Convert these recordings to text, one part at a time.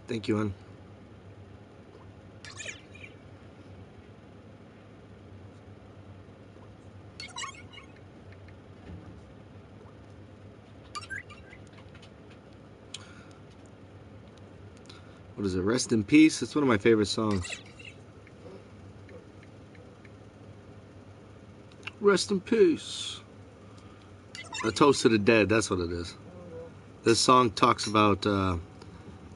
Thank you, hon. What is it? Rest in Peace? It's one of my favorite songs. Rest in peace. A toast to the dead, that's what it is. This song talks about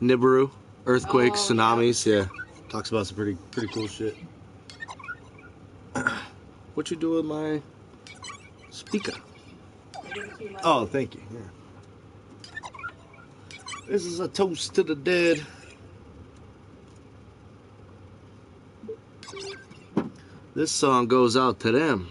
Nibiru, earthquakes, tsunamis, yeah. Talks about some pretty cool shit. What you do with my speaker? Oh, thank you. Yeah. This is a toast to the dead. This song goes out to them.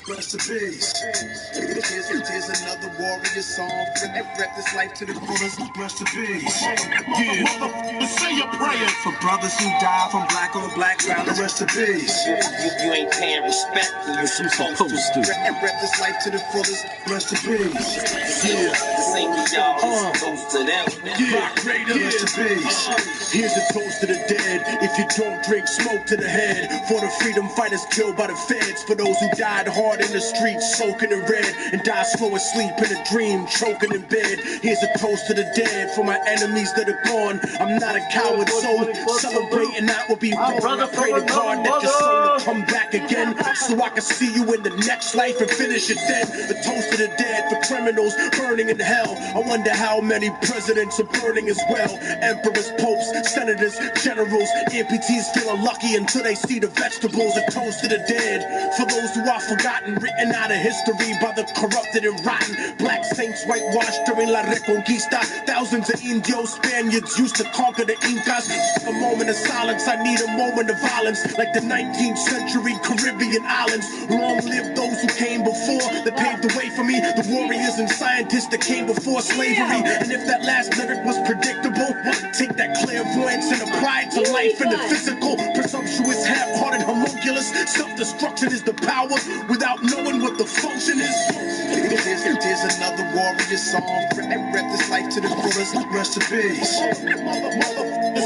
Rest in peace. Here's another warrior song. Rep this life to the fullest. Rest in peace. Yeah. Say your prayers for brothers who die from black on black ground. Rest in peace. You ain't paying respect when you're supposed to. Rep this life to the fullest. Rest in peace. Yeah. This ain't me, y'all. This toast to them. Yeah. Rest in peace. Here's a toast to the dead. If you don't drink, smoke to the head. For the freedom fighters killed by the feds. For those who died hard in the streets, soaking in red, and die slow asleep in a dream, choking in bed. Here's a toast to the dead for my enemies that are gone. I'm not a coward, so celebrating that would be wrong. I pray to God that your soul will come back again, so I can see you in the next life and finish it then. A toast to the dead for criminals burning in hell. I wonder how many presidents are burning as well. Emperors, popes, senators, generals, amputees feeling lucky until they see the vegetables. A toast to the dead for those who are forgotten, written out of history by the corrupted and rotten. Black saints whitewashed during La Reconquista. Thousands of Indios, Spaniards used to conquer the Incas. A moment of silence, I need a moment of violence, like the 19th century Caribbean islands. Long live those who came before, that paved the way for me. The warriors and scientists that came before slavery. And if that last lyric was predictable, take that clairvoyance and apply it to life in the physical. Presumptuous, half-hearted homunculus. Self-destruction is the power without knowing what the function is. There's another warrior song. Rep this life to the fullest. Rest in peace.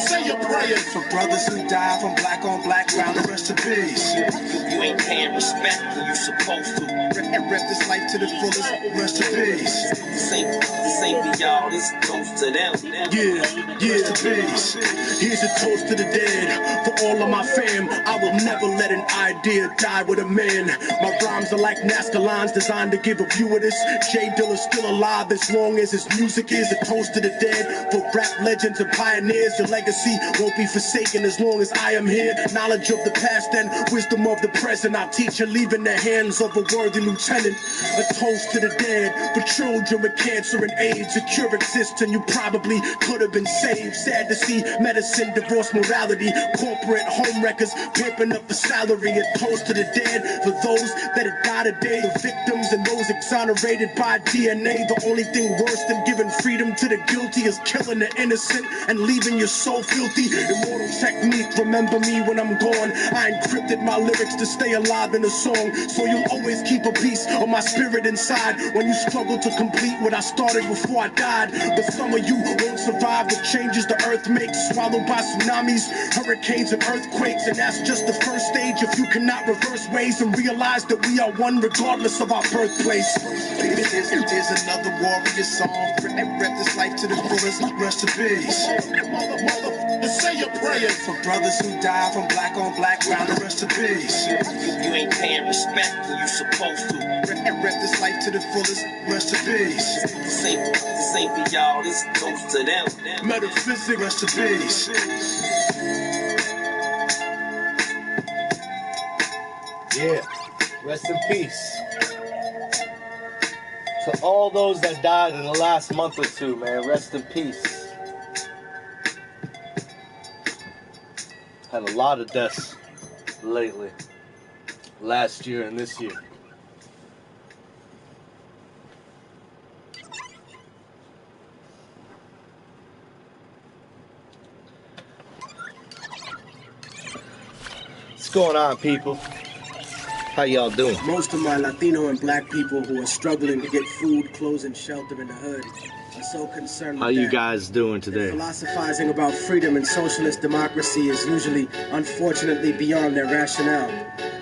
Say your prayers for brothers who die from black on black ground. Rest in peace. You ain't paying respect when you supposed to. Rep this life to the fullest. Rest in peace. This ain't me, y'all. This toast to them. Yeah. Rest in peace. Here's a toast to the dead. For all of my fam, I will never let an idea die with a man. My rhymes are like NASCAR lines designed to give a view of this. Jay Dilla's still alive as long as his music is. A toast to the dead. For rap legends and pioneers, your legacy won't be forsaken as long as I am here. Knowledge of the past and wisdom of the present I teach and leave in the hands of a worthy lieutenant. A toast to the dead. For children with cancer and AIDS, a cure exists and you probably could have been saved. Sad to see medicine, divorce, morality, corporate home wreckers pimping up the salary. A toast to the dead. For those that have died today, the victims and those exonerated by DNA. The only thing worse than giving freedom to the guilty is killing the innocent and leaving your soul filthy. Immortal technique, remember me when I'm gone. I encrypted my lyrics to stay alive in a song, so you'll always keep a piece of my spirit inside when you struggle to complete what I started before I died. But some of you won't survive the changes the earth makes, swallowed by tsunamis, hurricanes, and earthquakes. And that's just the first stage. If you cannot reverse ways and realize that we are one regardless of our birthplace. There's another warrior song. Rep this life to the fullest. Rest in peace. Say your prayers for brothers who die from black on black ground. Rest in peace. You ain't paying respect when you supposed to. Rep this life to the fullest. Rest in peace. This ain't me, y'all. This toast to them. Metaphysics. Rest in peace. Yeah. Rest in peace. To all those that died in the last month or two, man, rest in peace. Had a lot of deaths lately, last year and this year. What's going on, people? How y'all doing? Most of my Latino and black people who are struggling to get food, clothes, and shelter in the hood are so concerned How with you that. guys doing today? Philosophizing about freedom and socialist democracy is usually, unfortunately, beyond their rationale.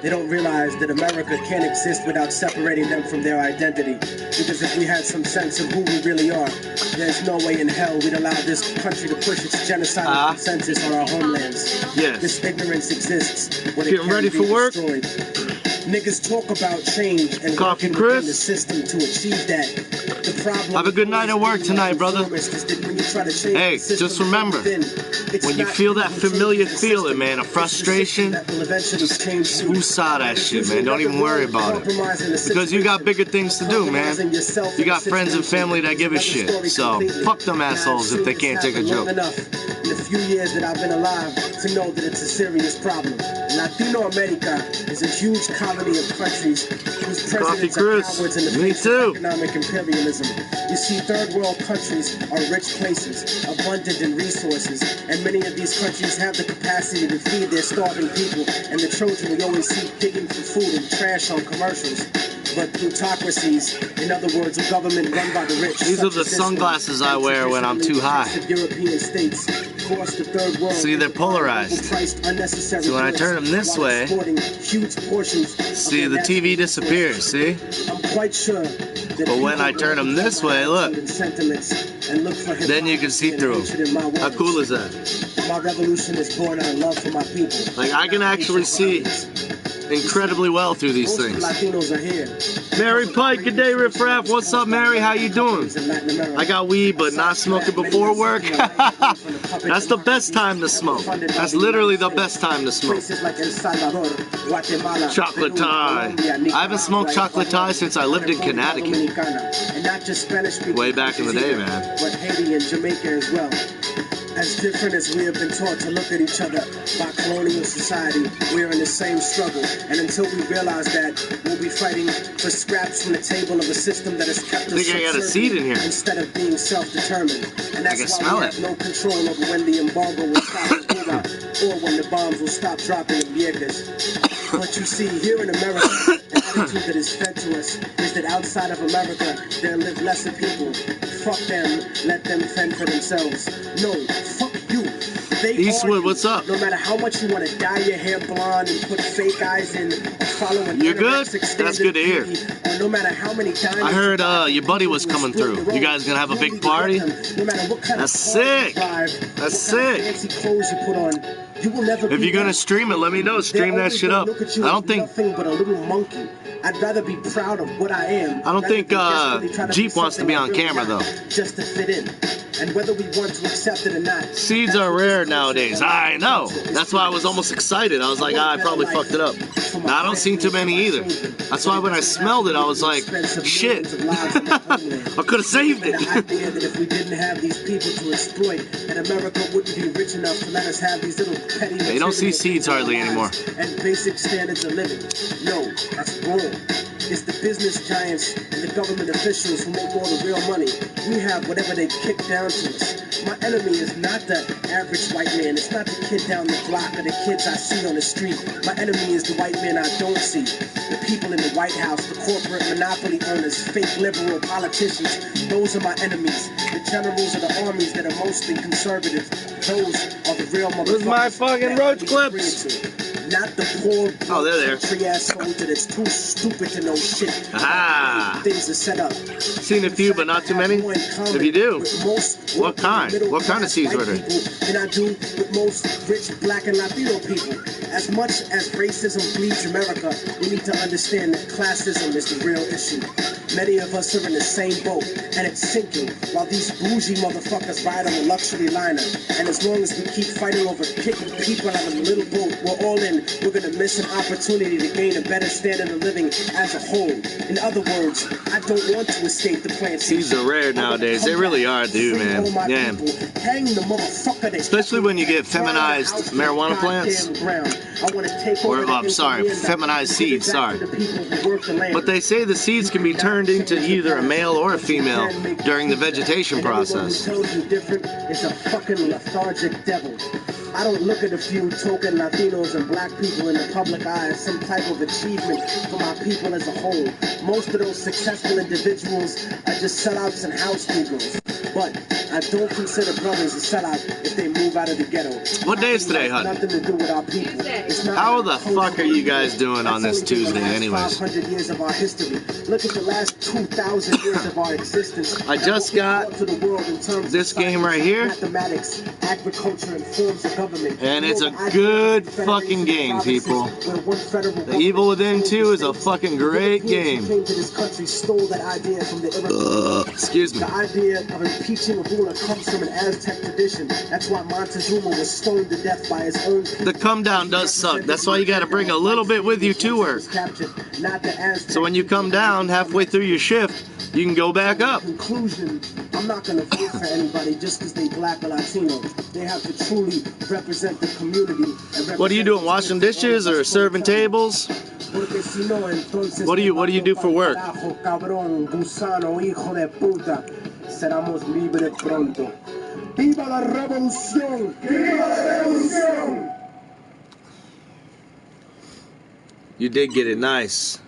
They don't realize that America can't exist without separating them from their identity. Because if we had some sense of who we really are, there's no way in hell we'd allow this country to push its genocidal consensus on our homelands. Yes. This ignorance exists when it Getting can ready be for work? destroyed. Niggas talk about change and Coffee, working Chris? within the system to achieve that. The problem Have a good night at work tonight, brother. Hey, just remember, when you feel that familiar feeling, man, of frustration, just woosah that shit, man. Don't even worry about it. Because you got bigger things to do, man. You got friends and family that give a shit. So, fuck them assholes if they can't take a joke. In the few years that I've been alive to know that it's a serious problem. Latino America is a huge colony of countries whose presidents are cowards in the face of economic imperialism. You see, third world countries are rich places, abundant in resources, and many of these countries have the capacity to feed their starving people and the children we always see digging for food and trash on commercials. But plutocracies, in other words, a government run by the rich. These are the sunglasses I wear when I'm too high. European states force the third world. See, they're polarized. So when I turn them this way, see, the TV disappears, see? I'm quite sure. But when I turn them this way, look, then you can see through them. How cool is that? My revolution is born out of love for my people. Like, I can actually see incredibly well through these things. Latinos are here. Mary Pike, good day, Riff Raff. What's up, Mary? How you doing? I got weed, but not smoking before work. That's the best time to smoke. That's literally the best time to smoke. Chocolate tie. I haven't smoked chocolate tie since I lived in Connecticut. Way back in the day, man. But Haiti and Jamaica as well. As different as we have been taught to look at each other by colonial society, we are in the same struggle. And until we realize that, we'll be fighting for scraps from the table of a system that has kept us I got a seed in here. Instead of being self-determined. And that's why we have no control over when the embargo will stop in Cuba or when the bombs will stop dropping in Vieques. But you see, here in America, the attitude that is fed to us is that outside of America, there live lesser people. Fuck them, let them fend for themselves. No, fuck you. Eastwood, what's up? No matter how much you want to dye your hair blonde and put fake eyes in, or follow an You're good? That's good to hear. Or no matter how many times I heard your buddy was coming through. You guys gonna have a big party? That's sick. That's sick. Fancy clothes you put on. You will never if you're gonna stream it, let me know. Stream that shit up. I don't think nothing but a little monkey. I'd rather be proud of what I am. I don't think Jeep wants to be on camera though. Just to fit in. And whether we want to accept it or not. Seeds are rare nowadays. I know. That's why I was almost excited. I was like, I probably fucked it up. Now, I don't see too many either. That's why when I smelled it, I was like, shit. I could have saved it. The idea that if we didn't have these people to exploit, that America wouldn't be rich enough to let us have these little petty. They don't see seeds hardly anymore. And basic standards of living. No, that's wrong. It's the business giants and the government officials who make all the real money. We have whatever they kick down to us. My enemy is not the average white man. It's not the kid down the block or the kids I see on the street. My enemy is the white man I don't see. The people in the White House, the corporate monopoly owners, fake liberal politicians. Those are my enemies. The generals of the armies that are mostly conservative. Those are the real motherfuckers. Where's my fucking roach clips? Not the poor, they're there. country-ass soldier that's too stupid to know shit. Ah. Things are set up. Seen a few, but not too many. If you do, what kind? What kind of seeds were there? Than I do with most rich black and Latino people. As much as racism bleeds America, we need to understand that classism is the real issue. Many of us are in the same boat, and it's sinking, while these bougie motherfuckers ride on a luxury liner. And as long as we keep fighting over kicking people out of the little boat, we're all in. We're gonna miss an opportunity to gain a better standard of living as a whole. In other words, I don't want to escape the plantation. Seeds are rare nowadays. They really are, dude, man. Yeah. Especially when you get feminized marijuana plants. Or, I'm sorry, feminized seeds, sorry. But they say the seeds can be turned into either a male or a female during the vegetation process. It's a fucking lethargic devil. I don't look at a few token Latinos and black people in the public eye as some type of achievement. achievement for my people as a whole. Most of those successful individuals are just sellouts and house negroes. But I don't consider brothers a sellout if they move out of the ghetto. What day is today, Hud? Nothing to do with our people. How the fuck are you guys doing on this Tuesday anyways? 500 years of our history. Look at the last 2,000 years of our existence. I just got this game right here. Mathematics, agriculture, and forms of government. And it's a good fucking game, people. The Evil Within 2 is a fucking great game. Excuse me. The idea of impeaching a ruler comes from an Aztec tradition. That's why Montezuma was stoned to death by his own people. The come down does suck. That's why you gotta bring a little bit with you to work. So when you come down halfway through your shift, you can go back up. Conclusion, I'm not gonna vote for anybody just because they black or Latino. They have to truly represent the community. What are you doing? Washing dishes or serving tables? What do you do for work? Seremos libres pronto. ¡Viva la revolución! ¡Viva la revolución! You did get it nice.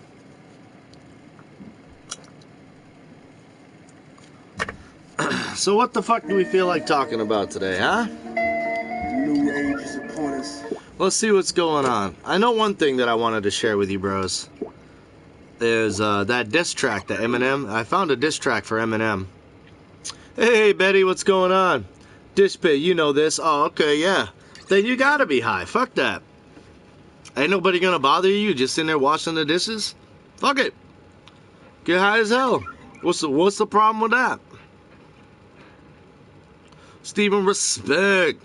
So what the fuck do we feel like talking about today, huh? New age is upon us. Let's see what's going on. I know one thing that I wanted to share with you, bros. Is that diss track, the Eminem. I found a diss track for Eminem. Hey, Betty, what's going on? Dish pit, you know this. Oh, okay, yeah. Then you gotta be high. Fuck that. Ain't nobody gonna bother you just sitting there washing the dishes? Fuck it. Get high as hell. What's the problem with that? Steven, respect.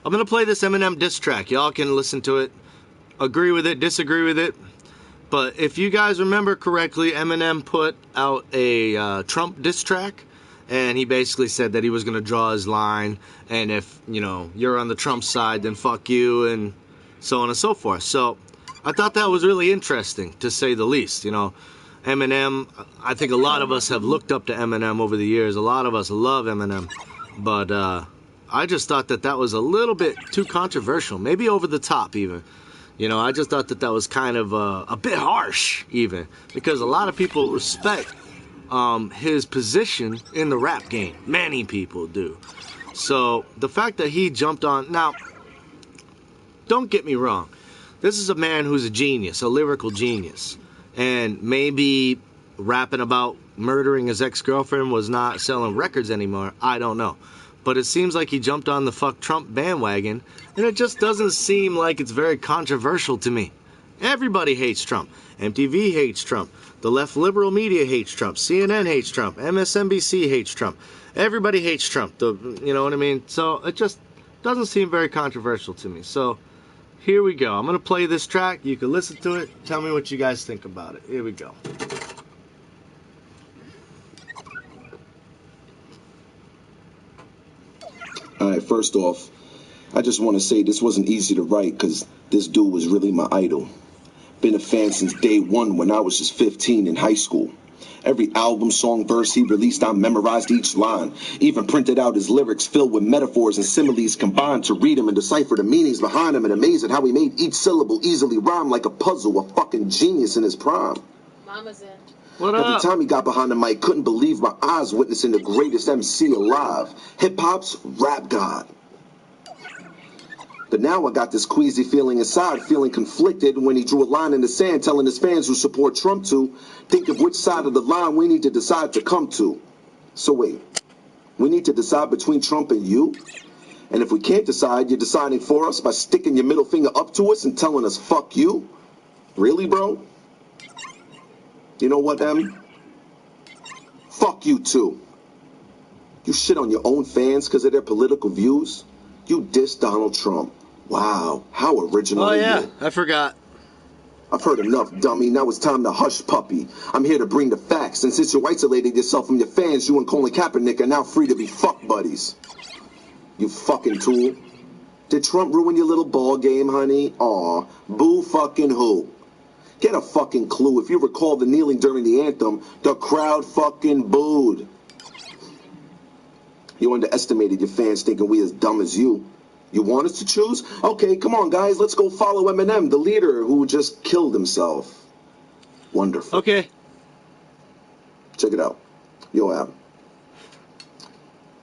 I'm gonna play this Eminem diss track. Y'all can listen to it. Agree with it, disagree with it. But if you guys remember correctly, Eminem put out a Trump diss track, and he basically said that he was going to draw his line, and if, you know, you're on the Trump side, then fuck you, and so on and so forth. So I thought that was really interesting, to say the least. You know, Eminem, I think a lot of us have looked up to Eminem over the years. A lot of us love Eminem. But I just thought that that was a little bit too controversial, maybe over the top even. You know, I just thought that that was kind of a bit harsh, even, because a lot of people respect his position in the rap game. Many people do. So the fact that he jumped on... Now, don't get me wrong. This is a man who's a genius, a lyrical genius. And maybe rapping about murdering his ex-girlfriend was not selling records anymore. I don't know. But it seems like he jumped on the fuck Trump bandwagon, and it just doesn't seem like it's very controversial to me. Everybody hates Trump. MTV hates Trump. The left liberal media hates Trump. CNN hates Trump. MSNBC hates Trump. Everybody hates Trump. You know what I mean? So it just doesn't seem very controversial to me. So here we go. I'm going to play this track. You can listen to it. Tell me what you guys think about it. Here we go. Alright, first off, I just want to say this wasn't easy to write because this dude was really my idol. Been a fan since day one when I was just 15 in high school. Every album, song, verse he released, I memorized each line. Even printed out his lyrics filled with metaphors and similes combined to read them and decipher the meanings behind them, and amazed at how he made each syllable easily rhyme like a puzzle, a fucking genius in his prime. Mama's in. What up? Every time he got behind the mic, couldn't believe my eyes witnessing the greatest MC alive. Hip-hop's rap god. But now I got this queasy feeling inside, feeling conflicted when he drew a line in the sand telling his fans who support Trump to think of which side of the line we need to decide to come to. So wait, we need to decide between Trump and you? And if we can't decide, you're deciding for us by sticking your middle finger up to us and telling us fuck you? Really, bro? You know what, Em? Fuck you too. You shit on your own fans because of their political views? You diss Donald Trump. Wow, how original. Oh, are yeah, you? I forgot. I've heard enough, dummy. Now it's time to hush, puppy. I'm here to bring the facts, and since you isolated yourself from your fans, you and Colin Kaepernick are now free to be fuck buddies. You fucking tool. Did Trump ruin your little ball game, honey? Aw, boo fucking who? Get a fucking clue. If you recall the kneeling during the anthem, the crowd fucking booed. You underestimated your fans thinking we as dumb as you. You want us to choose? Okay, come on, guys. Let's go follow Eminem, the leader who just killed himself. Wonderful. Okay. Check it out. Yo, Ab.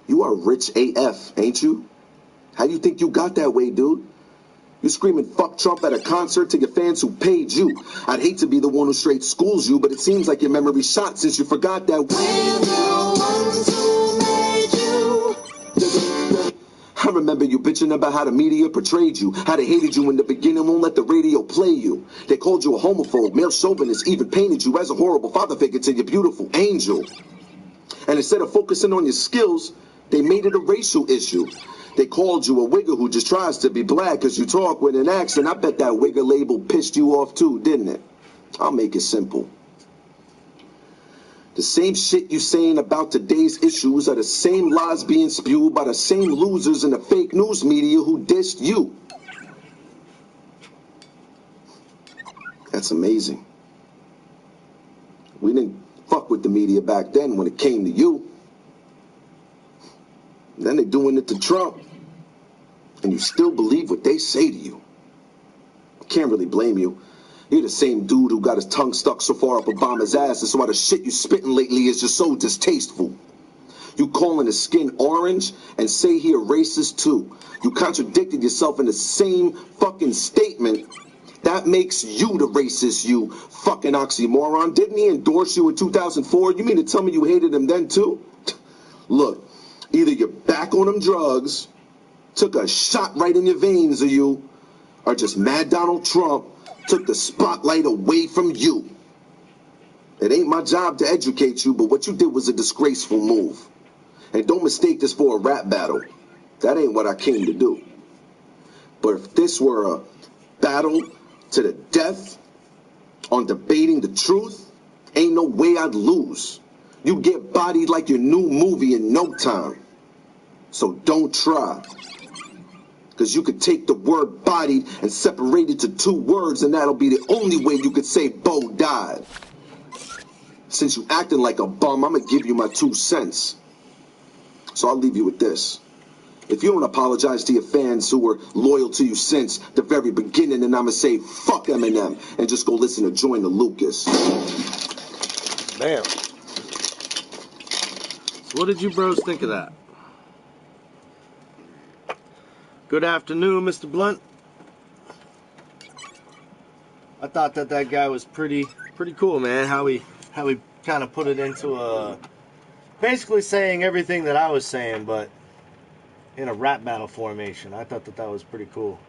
You are rich AF, ain't you? How you think you got that way, dude? You screaming fuck Trump at a concert to your fans who paid you. I'd hate to be the one who straight schools you, but it seems like your memory's shot since you forgot that. I remember you bitching about how the media portrayed you, how they hated you in the beginning, won't let the radio play you. They called you a homophobe, male chauvinist, even painted you as a horrible father figure to your beautiful angel. And instead of focusing on your skills, they made it a racial issue. They called you a wigger who just tries to be black because you talk with an accent. I bet that wigger label pissed you off too, didn't it? I'll make it simple. The same shit you saying about today's issues are the same lies being spewed by the same losers in the fake news media who dissed you. That's amazing. We didn't fuck with the media back then when it came to you. Then they're doing it to Trump. And you still believe what they say to you. I can't really blame you. You're the same dude who got his tongue stuck so far up Obama's ass, and so why the shit you spitting lately is just so distasteful. You calling his skin orange and say he a racist too. You contradicted yourself in the same fucking statement. That makes you the racist, you fucking oxymoron. Didn't he endorse you in 2004? You mean to tell me you hated him then too? Look, either you're back on them drugs, took a shot right in your veins, or you are just mad Donald Trump took the spotlight away from you. It ain't my job to educate you, but what you did was a disgraceful move. And don't mistake this for a rap battle. That ain't what I came to do. But if this were a battle to the death on debating the truth, ain't no way I'd lose. You get bodied like your new movie in no time. So don't try. Because you could take the word bodied and separate it to two words, and that'll be the only way you could say Bo died. Since you acting like a bum, I'm going to give you my 2 cents. So I'll leave you with this. If you don't apologize to your fans who were loyal to you since the very beginning, then I'm going to say fuck Eminem and just go listen to Join the Lucas. Damn. So what did you bros think of that? Good afternoon, Mr. Blunt. I thought that guy was pretty cool, man. How he kind of put it into a basically saying everything that I was saying, but in a rap battle formation. I thought that was pretty cool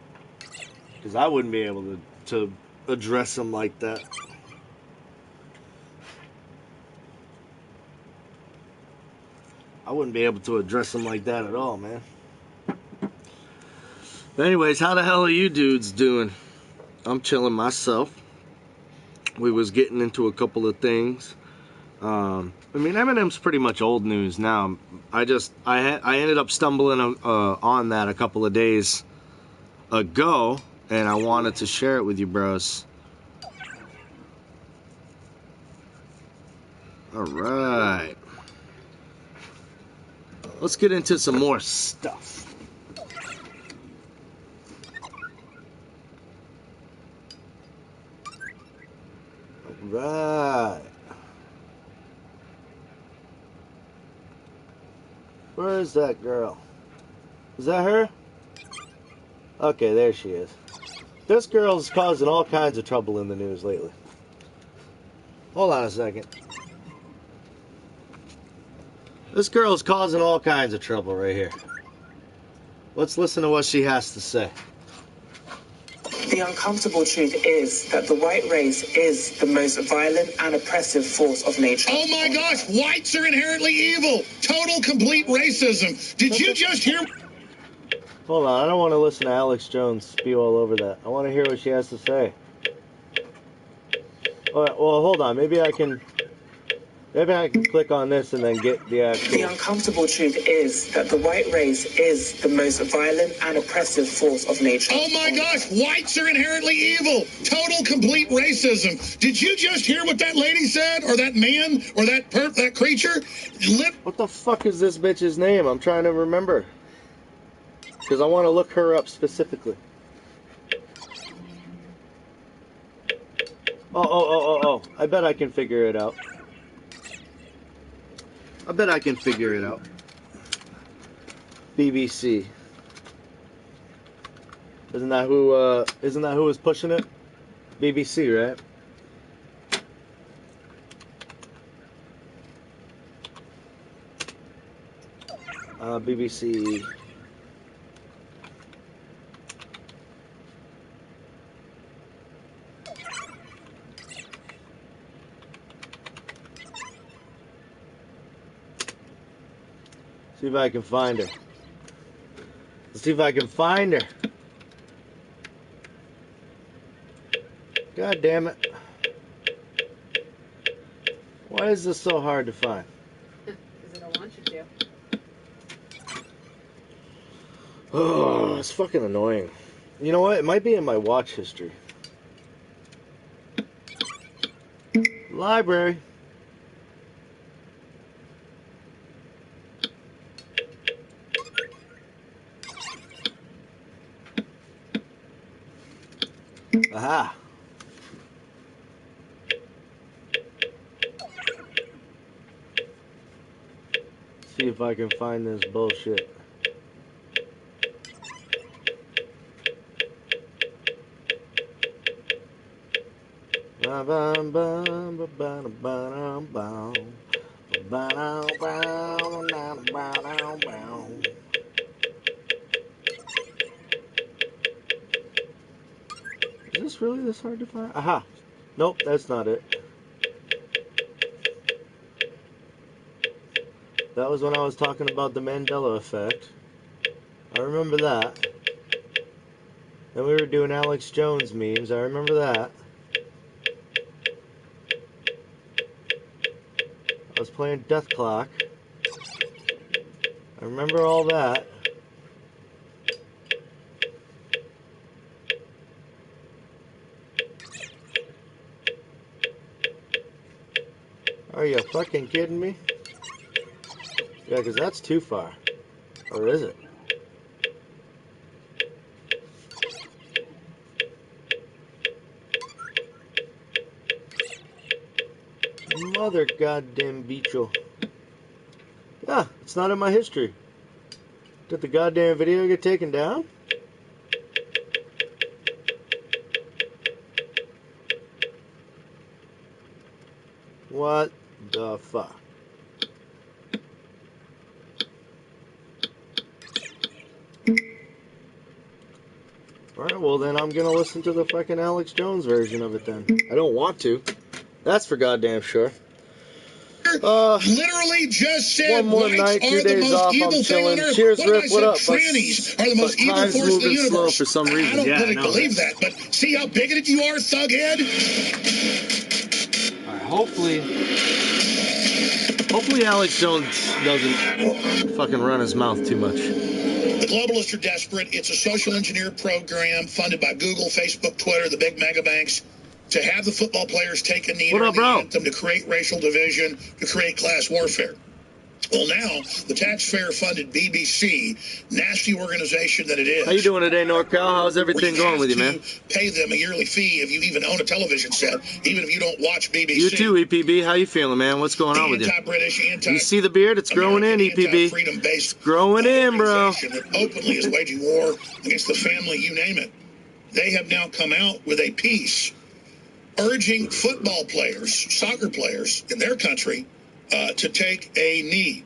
because I wouldn't be able to address him like that. I wouldn't be able to address him like that at all, man. But anyways, how the hell are you dudes doing? I'm chilling myself. We was getting into a couple of things. I mean, Eminem's pretty much old news now. I ended up stumbling on that a couple of days ago, and I wanted to share it with you, bros. All right. Let's get into some more stuff. Right. Where is that girl? Is that her? Okay, there she is. This girl's causing all kinds of trouble in the news lately. Hold on a second. This girl's causing all kinds of trouble right here. Let's listen to what she has to say. The uncomfortable truth is that the white race is the most violent and oppressive force of nature. Oh my gosh, whites are inherently evil. Total, complete racism. Did you just hear? Hold on, I don't want to listen to Alex Jones spew all over that. I want to hear what she has to say. All right, well, hold on. Maybe I can click on this and then get the actual... The uncomfortable truth is that the white race is the most violent and oppressive force of nature. Oh my gosh, whites are inherently evil. Total, complete racism. Did you just hear what that lady said? Or that man? Or that creature? What the fuck is this bitch's name? I'm trying to remember. Because I want to look her up specifically. Oh. I bet I can figure it out. BBC. Isn't that who was pushing it? BBC, right? BBC. See if I can find her. Let's see if I can find her. God damn it. Why is this so hard to find? Because I don't want you to. Oh, it's fucking annoying. You know what? It might be in my watch history. Library. Aha. See if I can find this bullshit. Is this really this hard to find? Aha. Nope, that's not it. That was when I was talking about the Mandela effect. I remember that. Then we were doing Alex Jones memes. I remember that. I was playing Death Clock. I remember all that. Are you fucking kidding me? Yeah, because that's too far. Or is it? Mother goddamn bicho. Yeah, it's not in my history. Did the goddamn video get taken down? What the fuck? Alright, well then I'm gonna listen to the fucking Alex Jones version of it then. I don't want to. That's for goddamn sure. Literally just said one more whites night, 2 are the days most off, evil I'm thing chilling. on earth. Cheers, What Riff, if I what said up? trannies are the most evil time's force in the moving universe? slow for some reason. I don't Yeah, really no, believe that, but see how bigoted you are, thughead? Alright, hopefully Alex Jones doesn't fucking run his mouth too much. The globalists are desperate. It's a social engineer program funded by Google, Facebook, Twitter, the big mega banks, to have the football players take a knee What during up, the bro? anthem, to create racial division, to create class warfare. Well, now, the taxpayer-funded BBC, nasty organization that it is. How you doing today, NorCal? How's everything going with you, man? Pay them a yearly fee if you even own a television set, even if you don't watch BBC. You too, EPB. How you feeling, man? What's going on with you? Anti-British, You see the beard? It's growing in, EPB. Freedom-based It's growing in, bro. that openly is waging war against the family, you name it. They have now come out with a piece urging football players, soccer players in their country, to take a knee.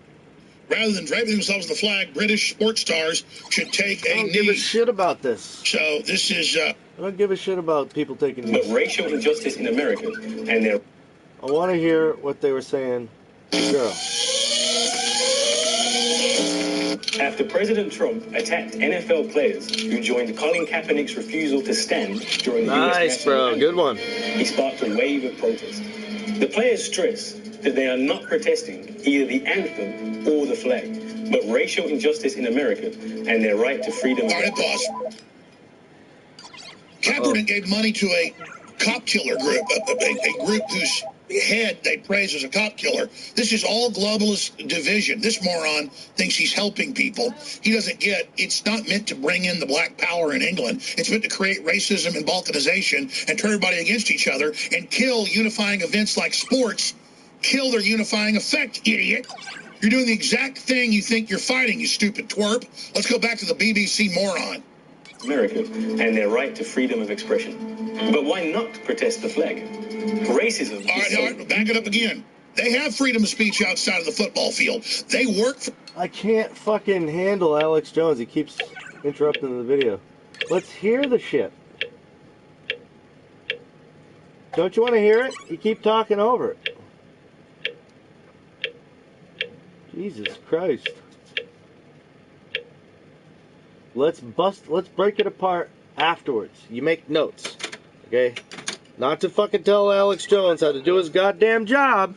Rather than draping themselves in the flag, British sports stars should take a knee. I don't give a shit about this. So this is... I don't give a shit about people taking knees. But racial injustice in America, and their... I want to hear what they were saying. Girl. After President Trump attacked NFL players who joined Colin Kaepernick's refusal to stand during the US Nice, bro. anthem, Good one. he sparked a wave of protest. The players stress that they are not protesting either the anthem or the flag, but racial injustice in America and their right to freedom. All right, pause. Kaepernick gave money to a cop killer group, a group whose head they praise as a cop killer. This is all globalist division. This moron thinks he's helping people. He doesn't get, it's not meant to bring in the black power in England. It's meant to create racism and balkanization and turn everybody against each other and kill unifying events like sports. Kill their unifying effect, idiot. You're doing the exact thing you think you're fighting, you stupid twerp. Let's go back to the BBC moron. America and their right to freedom of expression. But why not protest the flag? Racism. All right, back it up again. They have freedom of speech outside of the football field. They work for... I can't fucking handle Alex Jones. He keeps interrupting the video. Let's hear the shit. Don't you want to hear it? You keep talking over it. Jesus Christ. Let's break it apart afterwards. You make notes, okay? Not to fucking tell Alex Jones how to do his goddamn job,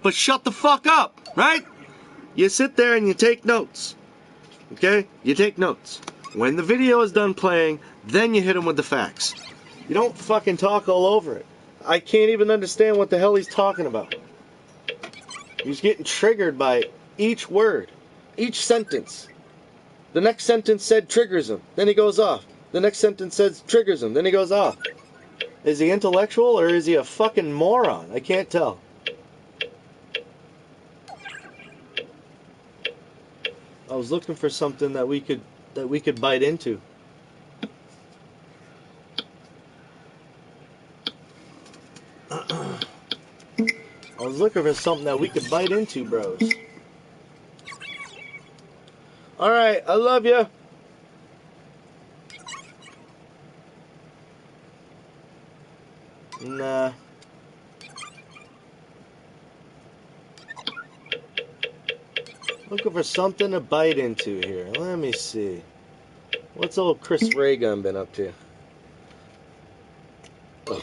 but shut the fuck up, right? You sit there and you take notes, okay? You take notes. When the video is done playing, then you hit him with the facts. You don't fucking talk all over it. I can't even understand what the hell he's talking about. He's getting triggered by each word, each sentence. The next sentence said triggers him, then he goes off. The next sentence says triggers him, then he goes off. Is he intellectual or is he a fucking moron? I can't tell. I was looking for something that we could bite into. I was looking for something that we could bite into, bros. Alright, I love you. Nah. Looking for something to bite into here. Let me see. What's old Chris Ray Gun been up to? Oh.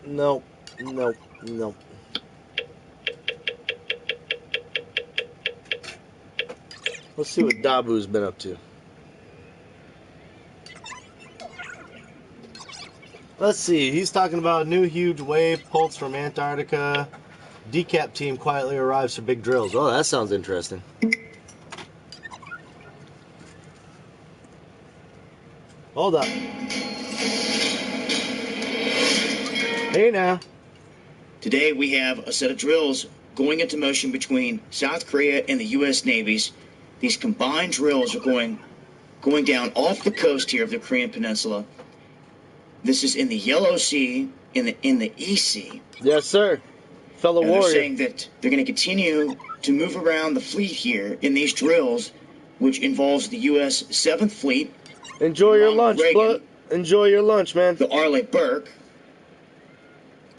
Nope. Nope. Nope. Let's see what Dabu's been up to. Let's see. He's talking about new huge wave pulse from Antarctica. Decap team quietly arrives for big drills. Oh, that sounds interesting. Hold up. Hey now. Today we have a set of drills going into motion between South Korea and the U.S. navies. These combined drills are going down off the coast here of the Korean Peninsula. This is in the Yellow Sea, in the East Sea. Yes, sir. Fellow warrior. They're saying that they're going to continue to move around the fleet here in these drills, which involves the U.S. 7th Fleet. Enjoy your lunch, bud. Enjoy your lunch, man. The Arleigh Burke,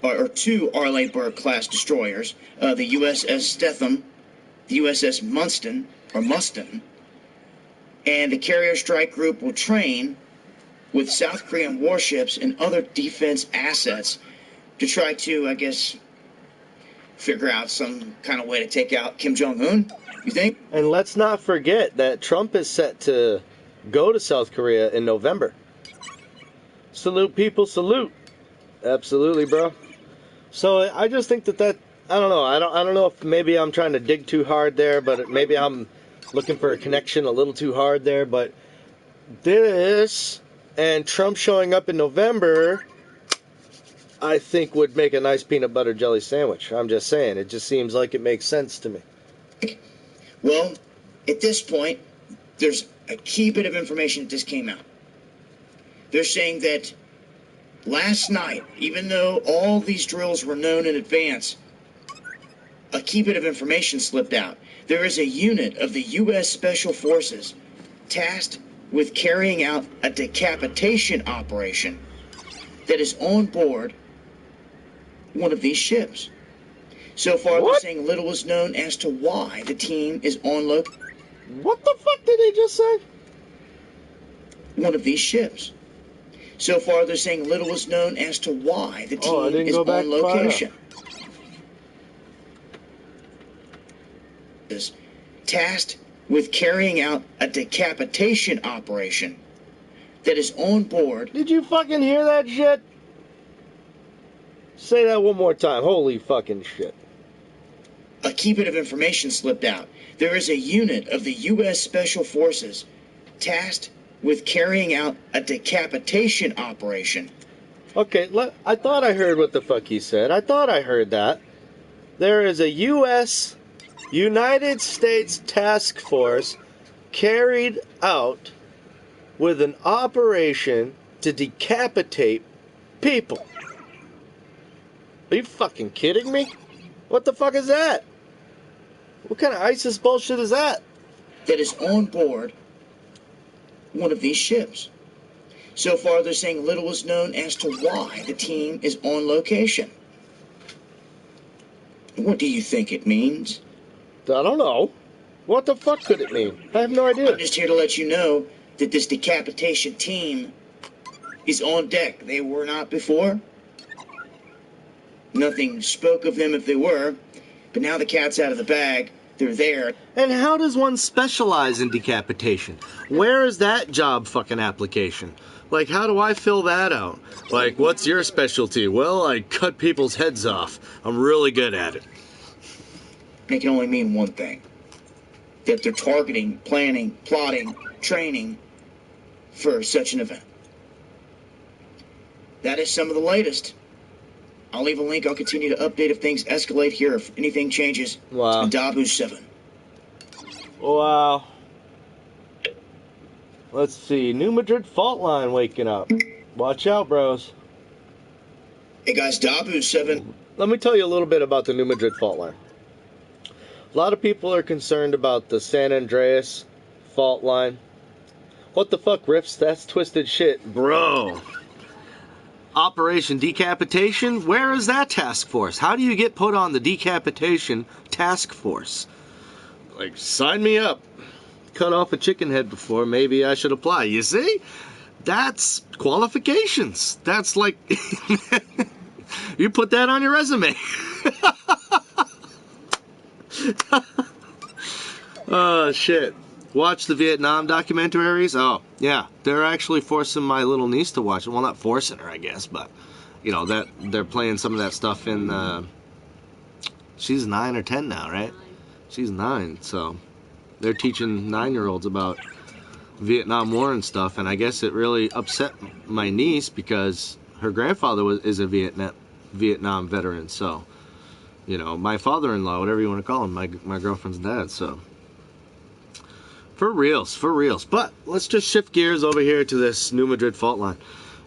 or two Arleigh Burke class destroyers, the USS Stetham, the USS Muston, and the carrier strike group will train with South Korean warships and other defense assets to try to, I guess, figure out some kind of way to take out Kim Jong-un, you think? And let's not forget that Trump is set to go to South Korea in November. Salute, people, salute. Absolutely, bro. So I just think that I don't know. I don't know if maybe I'm trying to dig too hard there, but maybe I'm looking for a connection a little too hard there. But this and Trump showing up in November, I think would make a nice peanut butter jelly sandwich. I'm just saying. It just seems like it makes sense to me. Well, at this point, there's a key bit of information that just came out. They're saying that last night, even though all these drills were known in advance, a key bit of information slipped out. There is a unit of the U.S. Special Forces tasked with carrying out a decapitation operation that is on board one of these ships. So far, they're saying little is known as to why the team is on location. What the fuck did they just say? One of these ships. So far, they're saying little is known as to why the team is on location. Is tasked with carrying out a decapitation operation that is on board. Did you fucking hear that shit? Say that one more time. Holy fucking shit. A key bit of information slipped out. There is a unit of the U.S. Special Forces tasked with carrying out a decapitation operation. Okay, I thought I heard what the fuck he said. I thought I heard that. There is a U.S. United States task force carried out with an operation to decapitate people. Are you fucking kidding me? What the fuck is that? What kind of ISIS bullshit is that? That is on board one of these ships. So far, they're saying little is known as to why the team is on location. What do you think it means? I don't know. What the fuck could it mean? I have no idea. I'm just here to let you know that this decapitation team is on deck. They were not before. Nothing spoke of them if they were, but now the cat's out of the bag. They're there. And how does one specialize in decapitation? Where is that job fucking application? Like, how do I fill that out? Like, what's your specialty? Well, I cut people's heads off. I'm really good at it. It can only mean one thing. That they're targeting, planning, plotting, training for such an event. That is some of the latest. I'll leave a link. I'll continue to update if things escalate here, if anything changes. Wow. It's been Dabu7. Wow. Let's see. New Madrid fault line waking up. Watch out, bros. Hey guys, Dabu7. Let me tell you a little bit about the New Madrid fault line. A lot of people are concerned about the San Andreas fault line. What the fuck, Riffs? That's twisted shit. Bro. Operation Decapitation? Where is that task force? How do you get put on the decapitation task force? Like, sign me up. Cut off a chicken head before, maybe I should apply. You see? That's qualifications. That's like... you put that on your resume. Oh, shit. Watch the Vietnam documentaries? Oh, yeah. They're actually forcing my little niece to watch it. Well, not forcing her, I guess, but, you know, that they're playing some of that stuff in, she's 9 or 10 now, right? She's 9, so they're teaching 9-year-olds about Vietnam War and stuff, and I guess it really upset my niece because her grandfather is a Vietnam veteran, so, you know, my father-in-law, whatever you want to call him, my girlfriend's dad, so... For reals, for reals. But let's just shift gears over here to this New Madrid fault line.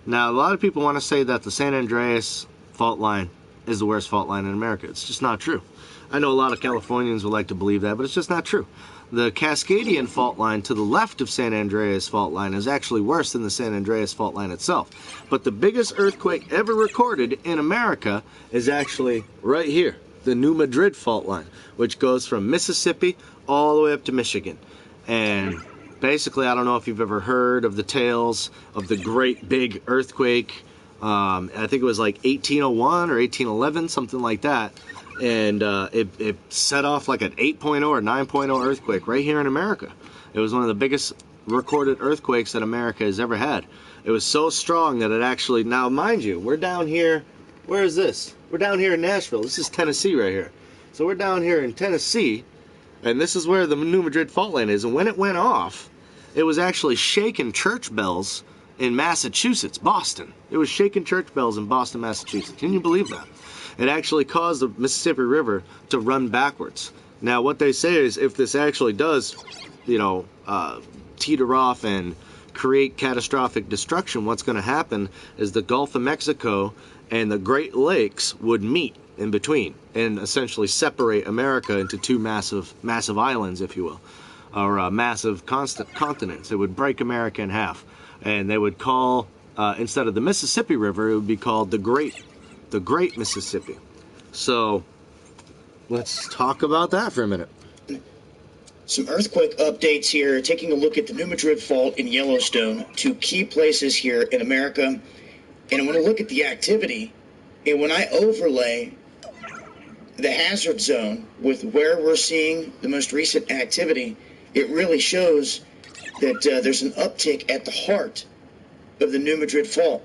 Now, a lot of people want to say that the San Andreas fault line is the worst fault line in America. It's just not true. I know a lot of Californians would like to believe that, but it's just not true. The Cascadian fault line to the left of San Andreas fault line is actually worse than the San Andreas fault line itself. But the biggest earthquake ever recorded in America is actually right here, the New Madrid fault line, which goes from Mississippi all the way up to Michigan. And basically, I don't know if you've ever heard of the tales of the great big earthquake. I think it was like 1801 or 1811, something like that. And it set off like an 8.0 or 9.0 earthquake right here in America. It was one of the biggest recorded earthquakes that America has ever had. It was so strong that it actually, now mind you, we're down here, where is this? We're down here in Nashville. This is Tennessee right here. So we're down here in Tennessee. And this is where the New Madrid fault line is. And when it went off, it was actually shaking church bells in Massachusetts, Boston. It was shaking church bells in Boston, Massachusetts. Can you believe that? It actually caused the Mississippi River to run backwards. Now, what they say is if this actually does, you know, teeter off and create catastrophic destruction, what's going to happen is the Gulf of Mexico and the Great Lakes would meet in between and essentially separate America into two massive islands, if you will, or massive continents. It would break America in half, and they would call instead of the Mississippi River, it would be called the Great Mississippi. So let's talk about that for a minute. Some earthquake updates here, taking a look at the New Madrid Fault in Yellowstone, two key places here in America. And I want to look at the activity, and when I overlay the hazard zone with where we're seeing the most recent activity, it really shows that there's an uptick at the heart of the New Madrid Fault.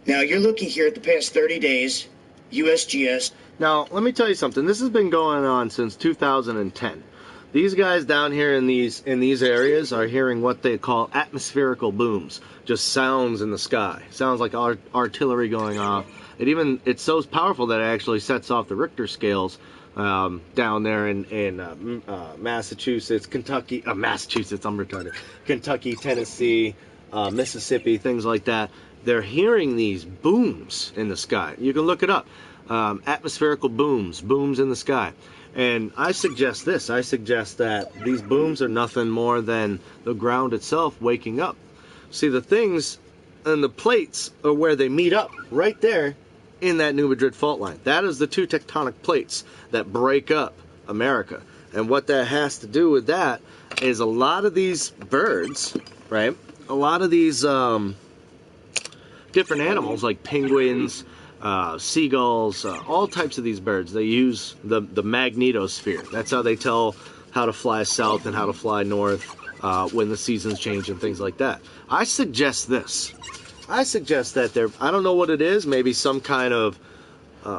Now, you're looking here at the past 30 days, USGS. Now, let me tell you something. This has been going on since 2010. These guys down here in these areas are hearing what they call atmospherical booms, just sounds in the sky. Sounds like artillery going off. It's so powerful that it actually sets off the Richter scales down there in Massachusetts, Kentucky, Massachusetts, I'm retarded. Kentucky, Tennessee, Mississippi, things like that. They're hearing these booms in the sky. You can look it up. Atmospherical booms in the sky. And I suggest this. I suggest that these booms are nothing more than the ground itself waking up. See, the things and the plates are where they meet up, right there in that New Madrid fault line. That is the two tectonic plates that break up America. And what that has to do with that is a lot of these birds, right? A lot of these different animals like penguins, seagulls, all types of these birds, they use the magnetosphere. That's how they tell how to fly south and how to fly north when the seasons change and things like that. I suggest this. I suggest that I don't know what it is, maybe some kind of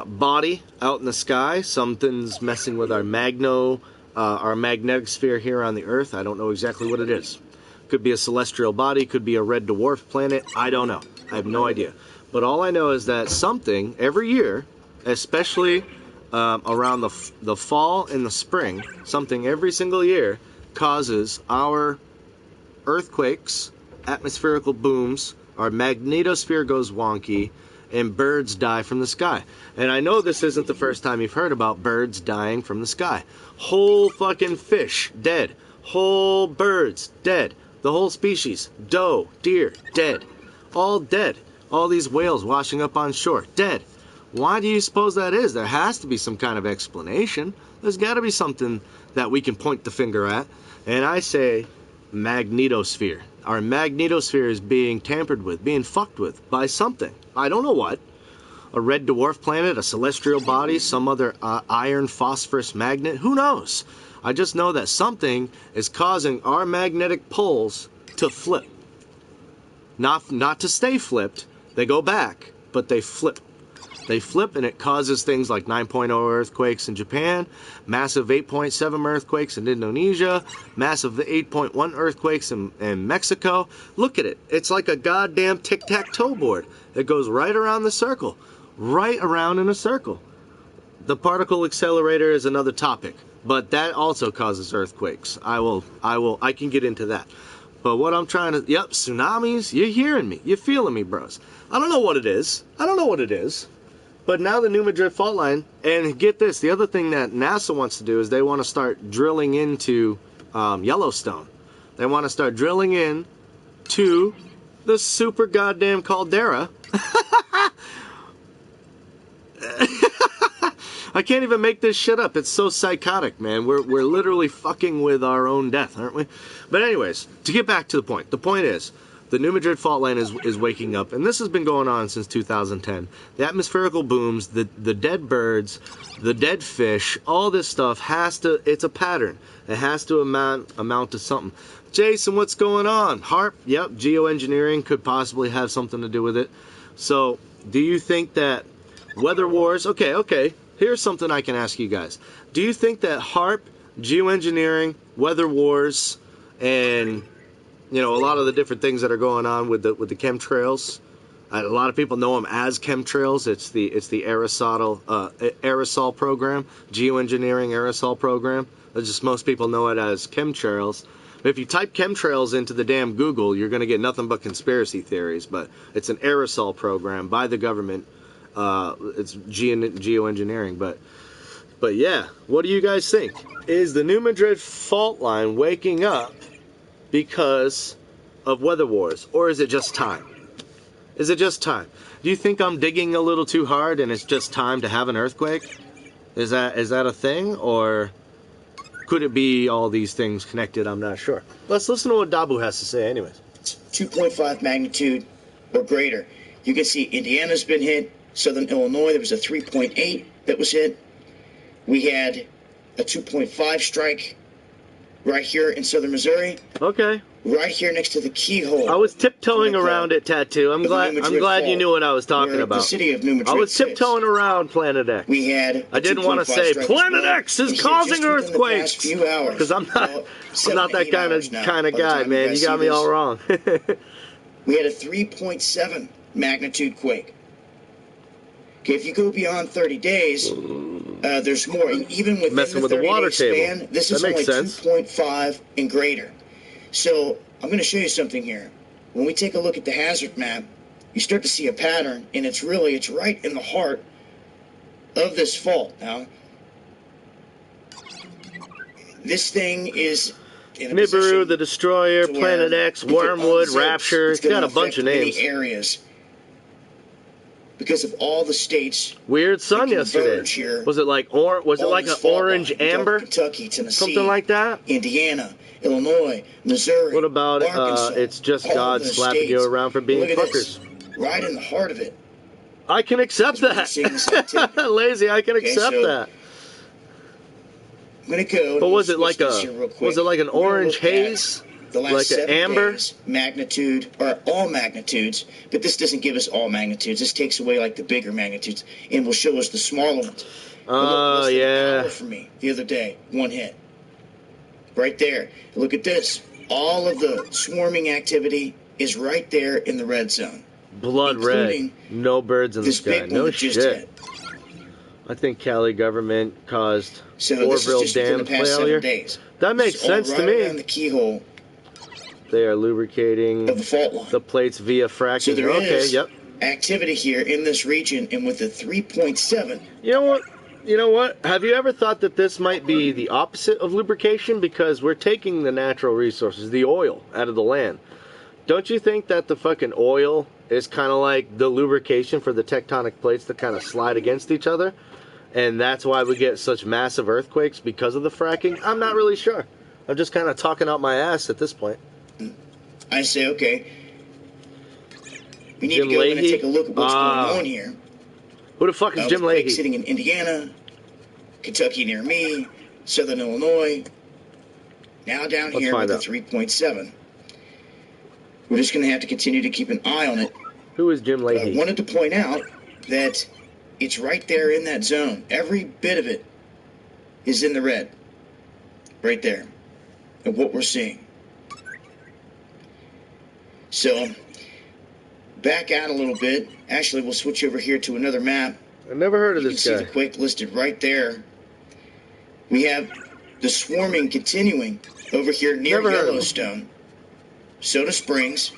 body out in the sky. Something's messing with our magnetic sphere here on the Earth. I don't know exactly what it is. Could be a celestial body, could be a red dwarf planet. I don't know. I have no idea. But all I know is that something every year, especially around the fall and the spring, something every single year causes our earthquakes, atmospherical booms, our magnetosphere goes wonky, and birds die from the sky. And I know this isn't the first time you've heard about birds dying from the sky. Whole fucking fish dead. Whole birds dead. The whole species, doe, deer, dead. All dead. All these whales washing up on shore, dead. Why do you suppose that is? There has to be some kind of explanation. There's got to be something that we can point the finger at. And I say magnetosphere. Our magnetosphere is being tampered with, being fucked with by something. I don't know what. A red dwarf planet, a celestial body, some other iron phosphorus magnet. Who knows? I just know that something is causing our magnetic poles to flip. Not to stay flipped. They go back, but they flip. They flip, and it causes things like 9.0 earthquakes in Japan, massive 8.7 earthquakes in Indonesia, massive 8.1 earthquakes in Mexico. Look at it. It's like a goddamn tic-tac-toe board. It goes right around the circle. Right around in a circle. The particle accelerator is another topic, but that also causes earthquakes. I can get into that. But what I'm trying to... Yep, tsunamis. You're hearing me. You're feeling me, bros. I don't know what it is. But now the New Madrid fault line... And get this. The other thing that NASA wants to do is they want to start drilling into Yellowstone. They want to start drilling in to the super goddamn caldera. I can't even make this shit up. It's so psychotic, man. We're literally fucking with our own death, aren't we? But anyways, to get back to the point. The point is, the New Madrid fault line is waking up, and this has been going on since 2010. The atmospherical booms, the dead birds, the dead fish, all this stuff it's a pattern. It has to amount to something. Jason, what's going on? HARP, yep, geoengineering could possibly have something to do with it. So, do you think that weather wars... Okay. Here's something I can ask you guys. Do you think that HARP, geoengineering, weather wars, and a lot of the different things that are going on with the chemtrails, a lot of people know them as chemtrails. It's the aerosol program, geoengineering aerosol program. Just most people know it as chemtrails. If you type chemtrails into the damn Google, you're going to get nothing but conspiracy theories. But it's an aerosol program by the government. It's geoengineering, but yeah, what do you guys think? Is the New Madrid fault line waking up because of weather wars, or is it just time? Is it just time? Do you think I'm digging a little too hard and it's just time to have an earthquake? Is that a thing, or could it be all these things connected? I'm not sure. Let's listen to what Dabu has to say anyways. 2.5 magnitude or greater. You can see Indiana's been hit. Southern Illinois, there was a 3.8 that was hit. We had a 2.5 strike right here in southern Missouri, Okay. right here next to the keyhole. I was tiptoeing around it, Tattoo. I'm glad you knew what I was talking about. The city of New Madrid I was sits. tiptoeing around Planet X. We had I didn't want to say Planet X is causing earthquakes because I'm not that kind of guy, man. You got me all wrong. We had a 3.7 magnitude quake. Okay, if you go beyond 30 days, there's more. And even within Messing the with the water table. span, this is That only makes sense. 2.5 and greater. So I'm going to show you something here. When we take a look at the hazard map, you start to see a pattern, and it's right in the heart of this fault. Now, this thing is in a Nibiru, the Destroyer, Planet X, Wormwood, Rapture. It's got a bunch of names. Many areas because of all the states. Weird sun yesterday. Here, was it like an orange amber? Kentucky, Tennessee, something like that. Indiana, Illinois, Missouri. What about it's just God slapping you around for being fuckers? Right in the heart of it. I can accept that. Lazy, I can accept that. I'm gonna go. But was it like an orange haze? The last like 7 an amber days, magnitude or all magnitudes, but this doesn't give us all magnitudes. This takes away like the bigger magnitudes and will show us the smaller ones. Oh yeah. For me the other day, one hit. Right there. Look at this. All of the swarming activity is right there in the red zone. Blood red. No birds in the sky. No shit. I think Cali government caused Orville Dam failure. That makes sense to me. Around the keyhole. They are lubricating of the fault line. The plates via fracking. So there is activity here in this region, and with the 3.7. You know what? Have you ever thought that this might be the opposite of lubrication? Because we're taking the natural resources, the oil, out of the land. Don't you think that the fucking oil is kind of like the lubrication for the tectonic plates that kind of slide against each other? And that's why we get such massive earthquakes because of the fracking? I'm not really sure. I'm just kind of talking out my ass at this point. I say, okay, we need to go in and take a look at what's going on here. Who the fuck is Jim Leahy? Sitting in Indiana, Kentucky near me, southern Illinois, now down here with a 3.7. We're just going to have to continue to keep an eye on it. Who is Jim Leahy? I wanted to point out that it's right there in that zone. Every bit of it is in the red. Right there. And what we're seeing. So, back out a little bit. Actually, we'll switch over here to another map. I've never heard of this guy. You can see the quake listed right there. We have the swarming continuing over here near Yellowstone, Soda Springs.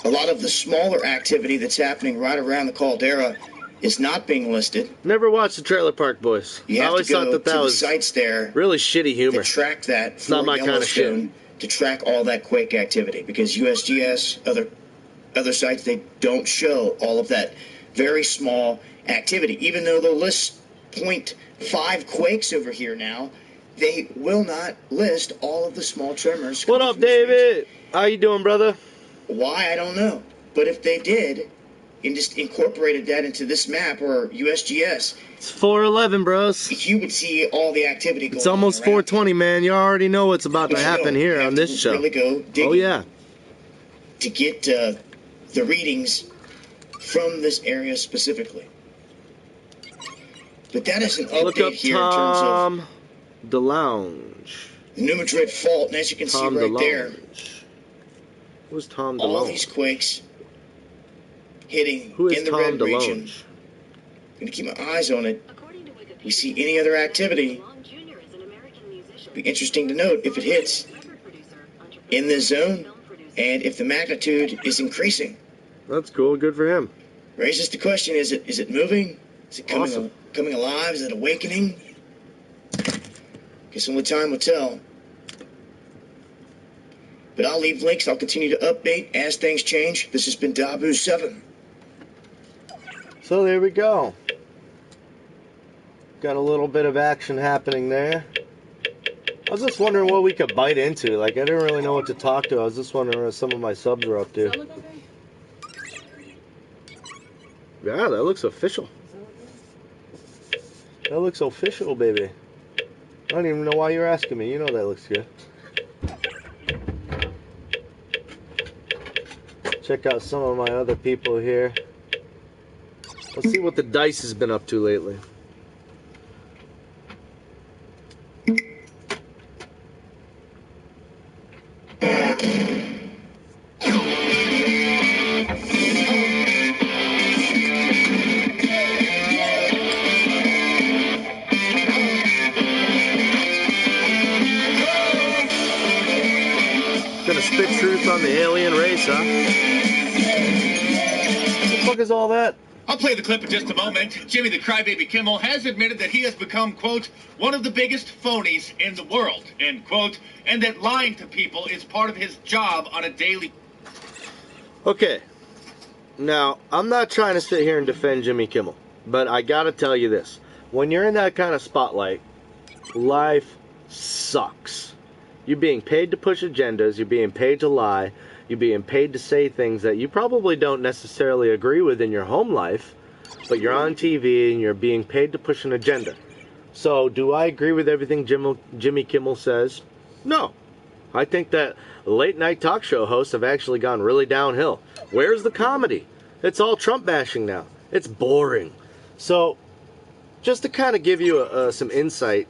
A lot of the smaller activity that's happening right around the caldera is not being listed. Never watched the Trailer Park Boys. You have I always to go thought that was the sites there. Really shitty humor. To track that. It's not my kind of shit. To track all that quake activity, because USGS, other sites, they don't show all of that very small activity. Even though they'll list 0.5 quakes over here now, they will not list all of the small tremors. What up, David? How you doing, brother? Why, I don't know. But if they did, and just incorporated that into this map or USGS, it's 4:11, bros. You would see all the activity going on. It's almost 4:20, man. You already know what's about to happen here on this show. Really go digging oh yeah. To get the readings from this area specifically. But that is an update Look up here in terms of the lounge. The New Madrid fault, and as you can see right there, who's Tom DeLonge? All these quakes hitting in the red region. I'm going to keep my eyes on it. We see any other activity. Be interesting to note if it hits in this zone and if the magnitude is increasing. That's cool. Good for him. Raises the question: is it moving? Is it coming alive? Is it awakening? Guess only time will tell. But I'll leave links. I'll continue to update as things change. This has been Dabu 7. So there we go. Got a little bit of action happening there. I was just wondering what we could bite into. Like, I didn't really know what to talk to. I was just wondering what some of my subs were up to. Yeah, that looks official. That looks official, baby. don't even know why you're asking me. You know that looks good. Check out some of my other people here. Let's see what the Dice has been up to lately. Gonna spit truth on the alien race, huh? What the fuck is all that? I'll play the clip in just a moment. Jimmy the Crybaby Kimmel has admitted that he has become, quote, one of the biggest phonies in the world, end quote, and that lying to people is part of his job on a daily... Okay. Now, I'm not trying to sit here and defend Jimmy Kimmel, but I gotta tell you this. When you're in that kind of spotlight, life sucks. You're being paid to push agendas, you're being paid to lie, you're being paid to say things that you probably don't necessarily agree with in your home life, but you're on TV and you're being paid to push an agenda. So, do I agree with everything Jimmy Kimmel says? No. I think that late night talk show hosts have actually gone really downhill. Where's the comedy? It's all Trump bashing now. It's boring. So, just to kind of give you some insight,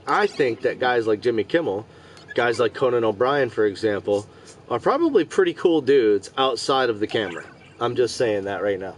I think that guys like Jimmy Kimmel, guys like Conan O'Brien, for example, are probably pretty cool dudes outside of the camera. I'm just saying that right now.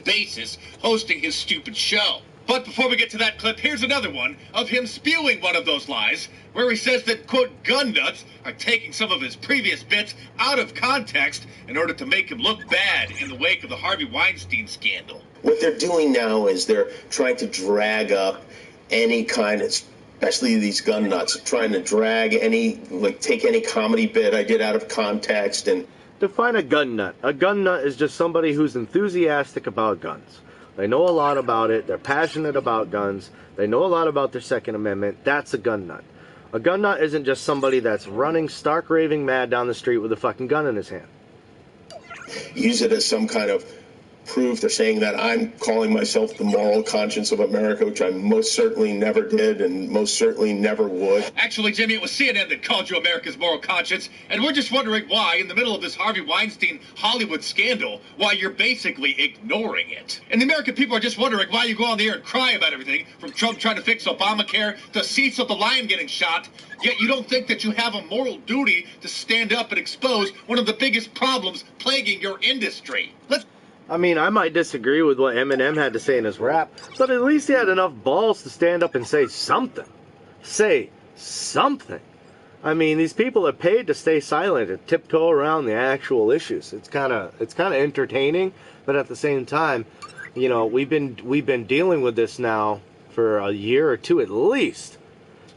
...basis hosting his stupid show. But before we get to that clip, here's another one of him spewing one of those lies, where he says that, quote, gun nuts are taking some of his previous bits out of context in order to make him look bad in the wake of the Harvey Weinstein scandal. What they're doing now is they're trying to drag up any kind of, especially these gun nuts, trying to drag any, like, take any comedy bit I did out of context and... Define a gun nut. A gun nut is just somebody who's enthusiastic about guns. They know a lot about it. They're passionate about guns. They know a lot about their Second Amendment. That's a gun nut. A gun nut isn't just somebody that's running stark raving mad down the street with a fucking gun in his hand. Use it as some kind of proof. They're saying that I'm calling myself the moral conscience of America, which I most certainly never did and most certainly never would. Actually, Jimmy, it was CNN that called you America's moral conscience, and we're just wondering why, in the middle of this Harvey Weinstein Hollywood scandal, why you're basically ignoring it. And the American people are just wondering why you go on the air and cry about everything, from Trump trying to fix Obamacare to Cecil the lion getting shot, yet you don't think that you have a moral duty to stand up and expose one of the biggest problems plaguing your industry. I mean, I might disagree with what Eminem had to say in his rap, but at least he had enough balls to stand up and say something. Say something. I mean, these people are paid to stay silent and tiptoe around the actual issues. It's kind of entertaining, but at the same time, you know, we've been dealing with this now for a year or two at least.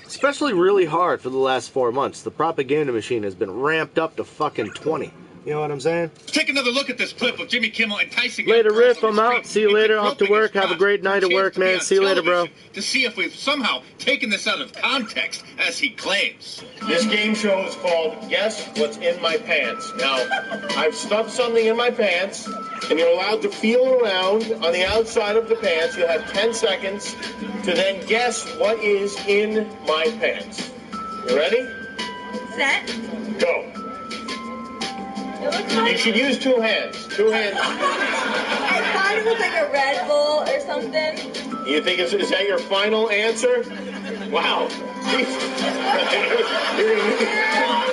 Especially really hard for the last 4 months. The propaganda machine has been ramped up to fucking 20. You know what I'm saying? Take another look at this clip of Jimmy Kimmel enticing... Later, Riff, I'm out. See you later. Off to work. Have a great night at work, man. See you later, bro. To see if we've somehow taken this out of context, as he claims. This game show is called Guess What's in My Pants. Now, I've stuffed something in my pants, and you're allowed to feel around on the outside of the pants. You have 10 seconds to then guess what is in my pants. You ready? Set. Go. You should use 2 hands. 2 hands. I thought it was like a Red Bull or something. You think is that your final answer? Wow.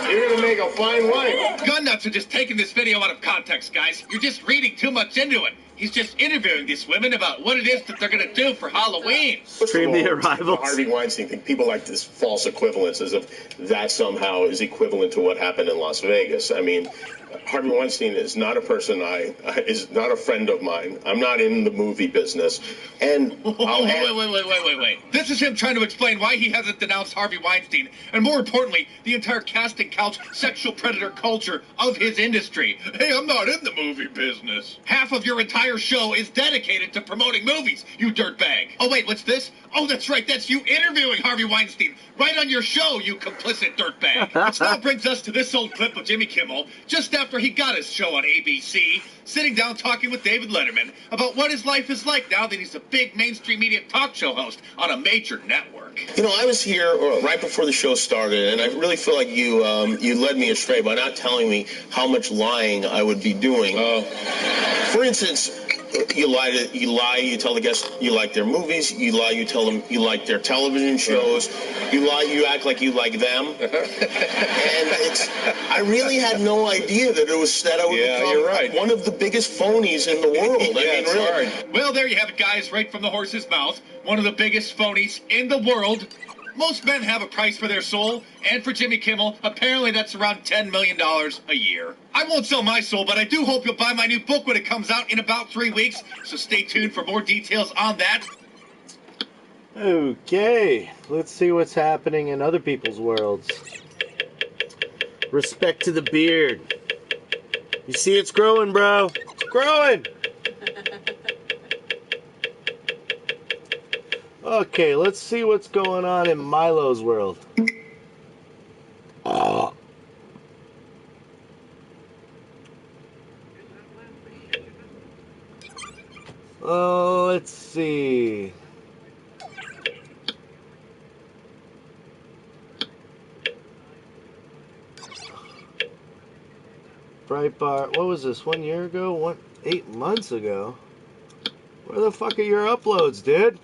You're gonna make a fine wife. Gun nuts are just taking this video out of context, guys. You're just reading too much into it. He's just interviewing these women about what it is that they're gonna do for Halloween. Stream the arrivals. The Harvey Weinstein thing. People like this false equivalence as if that somehow is equivalent to what happened in Las Vegas. I mean, Harvey Weinstein is not a person is not a friend of mine. I'm not in the movie business. And wait. This is him trying to explain why he hasn't denounced Harvey Weinstein, and more importantly, the entire casting couch sexual predator culture of his industry. Hey, I'm not in the movie business. Half of your entire show is dedicated to promoting movies, you dirtbag. Oh wait, what's this? Oh, that's right. That's you interviewing Harvey Weinstein right on your show, you complicit dirtbag. Which now brings us to this old clip of Jimmy Kimmel just after he got his show on ABC, sitting down talking with David Letterman about what his life is like now that he's a big mainstream media talk show host on a major network. You know, I was here right before the show started, and I really feel like you led me astray by not telling me how much lying I would be doing. For instance, you lie, you tell the guests you like their movies, you lie, you tell them you like their television shows, you lie, you act like you like them. And I really had no idea that I would become one of the biggest phonies in the world. Hard. Well, there you have it, guys, right from the horse's mouth. One of the biggest phonies in the world. Most men have a price for their soul, and for Jimmy Kimmel, apparently that's around $10 million a year. I won't sell my soul, but I do hope you'll buy my new book when it comes out in about 3 weeks, so stay tuned for more details on that. Okay, let's see what's happening in other people's worlds. Respect to the beard. You see it's growing, bro. It's growing. Okay, let's see what's going on in Milo's world. Oh, let's see. Breitbart, what was this, 1 year ago? 8 months ago? Where the fuck are your uploads, dude?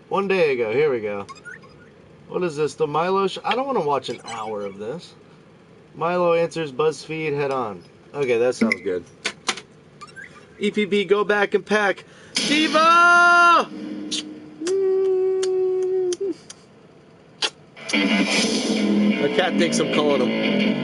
1 day ago, here we go. What is this, the Milo show? I don't want to watch an hour of this. Milo answers BuzzFeed head on. Okay, that sounds good. EPB, go back and pack. Diva! My cat thinks I'm calling him.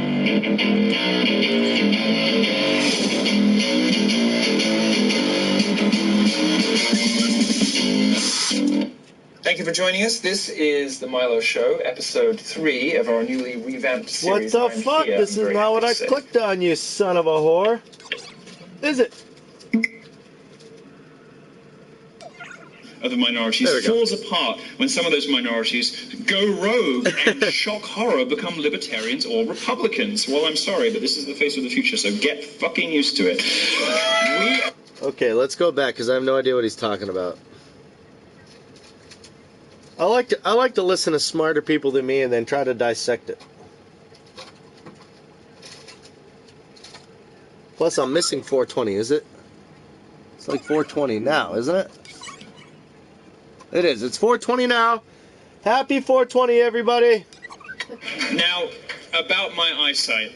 Thank you for joining us. This is the Milo Show, episode 3 of our newly revamped series. What the fuck? This is not what I clicked on, you son of a whore. Is it? Other minorities falls apart when some of those minorities go rogue and shock horror become libertarians or Republicans. Well, I'm sorry, but this is the face of the future, so get fucking used to it. Okay, let's go back because I have no idea what he's talking about. I like to listen to smarter people than me and then try to dissect it. Plus, I'm missing 420, is it? It's like 420 now, isn't it? It is. It's 420 now. Happy 420, everybody. Now, about my eyesight.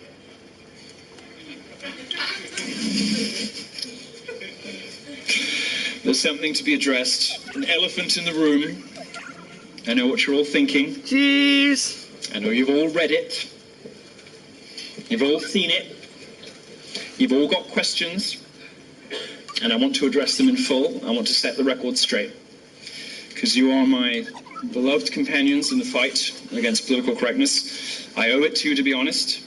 There's something to be addressed. An elephant in the room. I know what you're all thinking. Jeez. I know you've all read it. You've all seen it. You've all got questions. And I want to address them in full. I want to set the record straight. Because you are my beloved companions in the fight against political correctness. I owe it to you to be honest.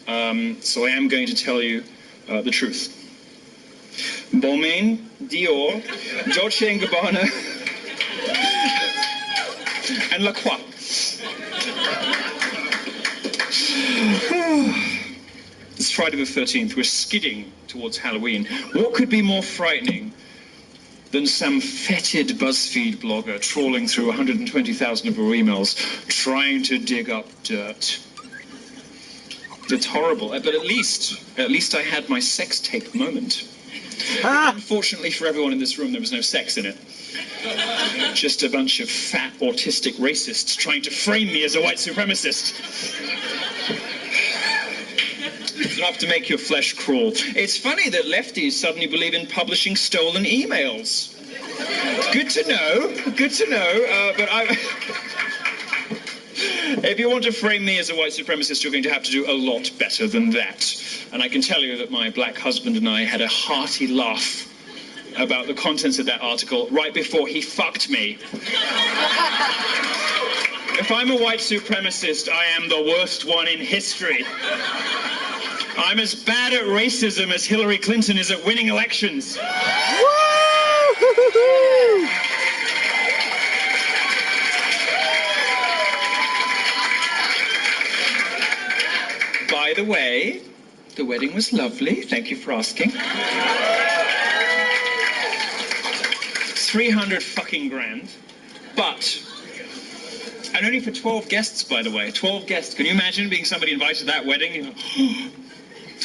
So I am going to tell you the truth. Balmain, Dior, Dolce & Gabbana, and La Croix. It's Friday the 13th. We're skidding towards Halloween. What could be more frightening than some fetid BuzzFeed blogger trawling through 120,000 of her emails trying to dig up dirt? It's horrible, but at least I had my sex tape moment. Unfortunately for everyone in this room, there was no sex in it. Just a bunch of fat, autistic racists trying to frame me as a white supremacist. It's enough to make your flesh crawl. It's funny that lefties suddenly believe in publishing stolen emails. Good to know, but if you want to frame me as a white supremacist, you're going to have to do a lot better than that. And I can tell you that my black husband and I had a hearty laugh about the contents of that article right before he fucked me. If I'm a white supremacist, I am the worst one in history. I'm as bad at racism as Hillary Clinton is at winning elections. By the way, the wedding was lovely. Thank you for asking. 300 fucking grand. But, and only for 12 guests, by the way. 12 guests. Can you imagine being somebody invited to that wedding? You know,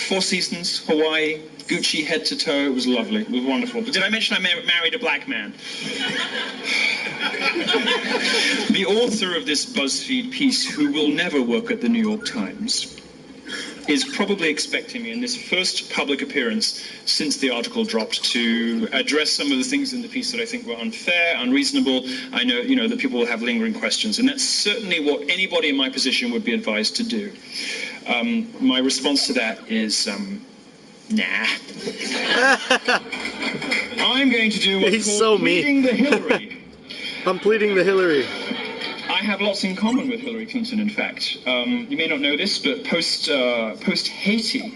Four Seasons, Hawaii, Gucci head to toe. It was lovely. It was wonderful. But did I mention I married a black man? The author of this BuzzFeed piece, who will never work at the New York Times, is probably expecting me in this first public appearance since the article dropped to address some of the things in the piece that I think were unfair, unreasonable. I know, you know, that people will have lingering questions, and that's certainly what anybody in my position would be advised to do. My response to that is, nah. I'm going to do what's called pleading the Hillary. I'm pleading the Hillary. I have lots in common with Hillary Clinton, in fact. You may not know this, but post Haiti,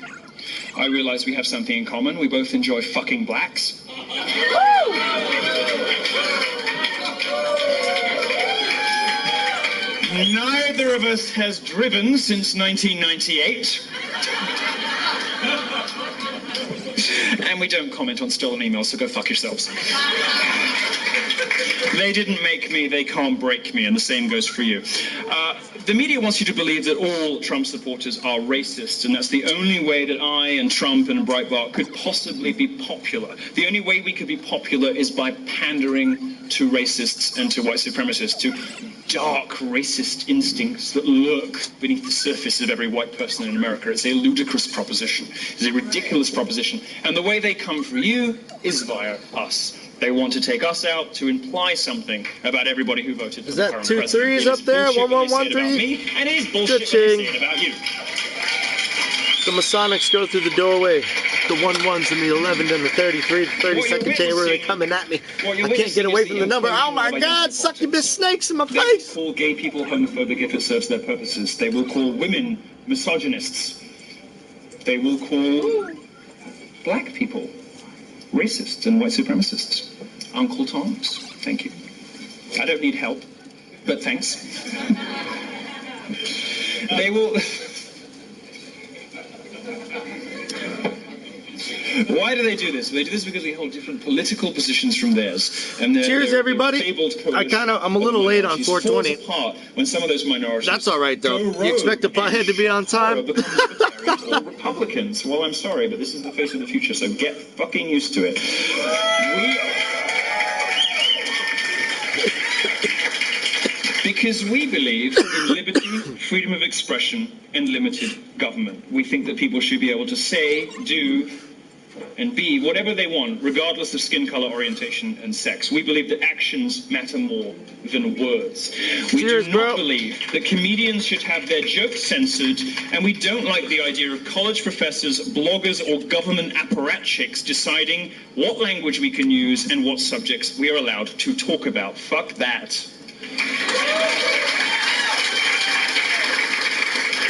I realized we have something in common. We both enjoy fucking blacks. Neither of us has driven since 1998. And we don't comment on stolen emails, so go fuck yourselves. They didn't make me, they can't break me, and the same goes for you. The media wants you to believe that all Trump supporters are racist, and that's the only way that I and Trump and Breitbart could possibly be popular. The only way we could be popular is by pandering to racists and to white supremacists, to dark racist instincts that lurk beneath the surface of every white person in America. It's a ludicrous proposition. It's a ridiculous proposition. And the way they come for you is via us. They want to take us out to imply something about everybody who voted for the current president. Is that 2 3s up there? 1 1 1 3. And it is bullshit when they say it about you. The Masonics go through the doorway. The 1-1s and the 11 and the 33, the 32nd chamber. They're coming at me. I can't get away from the number. Oh my God! Succubus snakes in my face. They will call gay people homophobic if it serves their purposes. They will call women misogynists. They will call black people racists and white supremacists. Uncle Toms. Thank you. I don't need help, but thanks. They will... Why do they do this? They do this because we hold different political positions from theirs. And cheers, everybody. I'm a little late on 420. When some of those minorities... That's all right, though. You expect the pothead to be on time? Or Republicans. Well, I'm sorry, but this is the face of the future, so get fucking used to it. Because we believe in liberty, freedom of expression, and limited government. We think that people should be able to say, do, and be whatever they want, regardless of skin color, orientation, and sex. We believe that actions matter more than words. We do not believe that comedians should have their jokes censored, and we don't like the idea of college professors, bloggers, or government apparatchiks deciding what language we can use and what subjects we are allowed to talk about. Fuck that.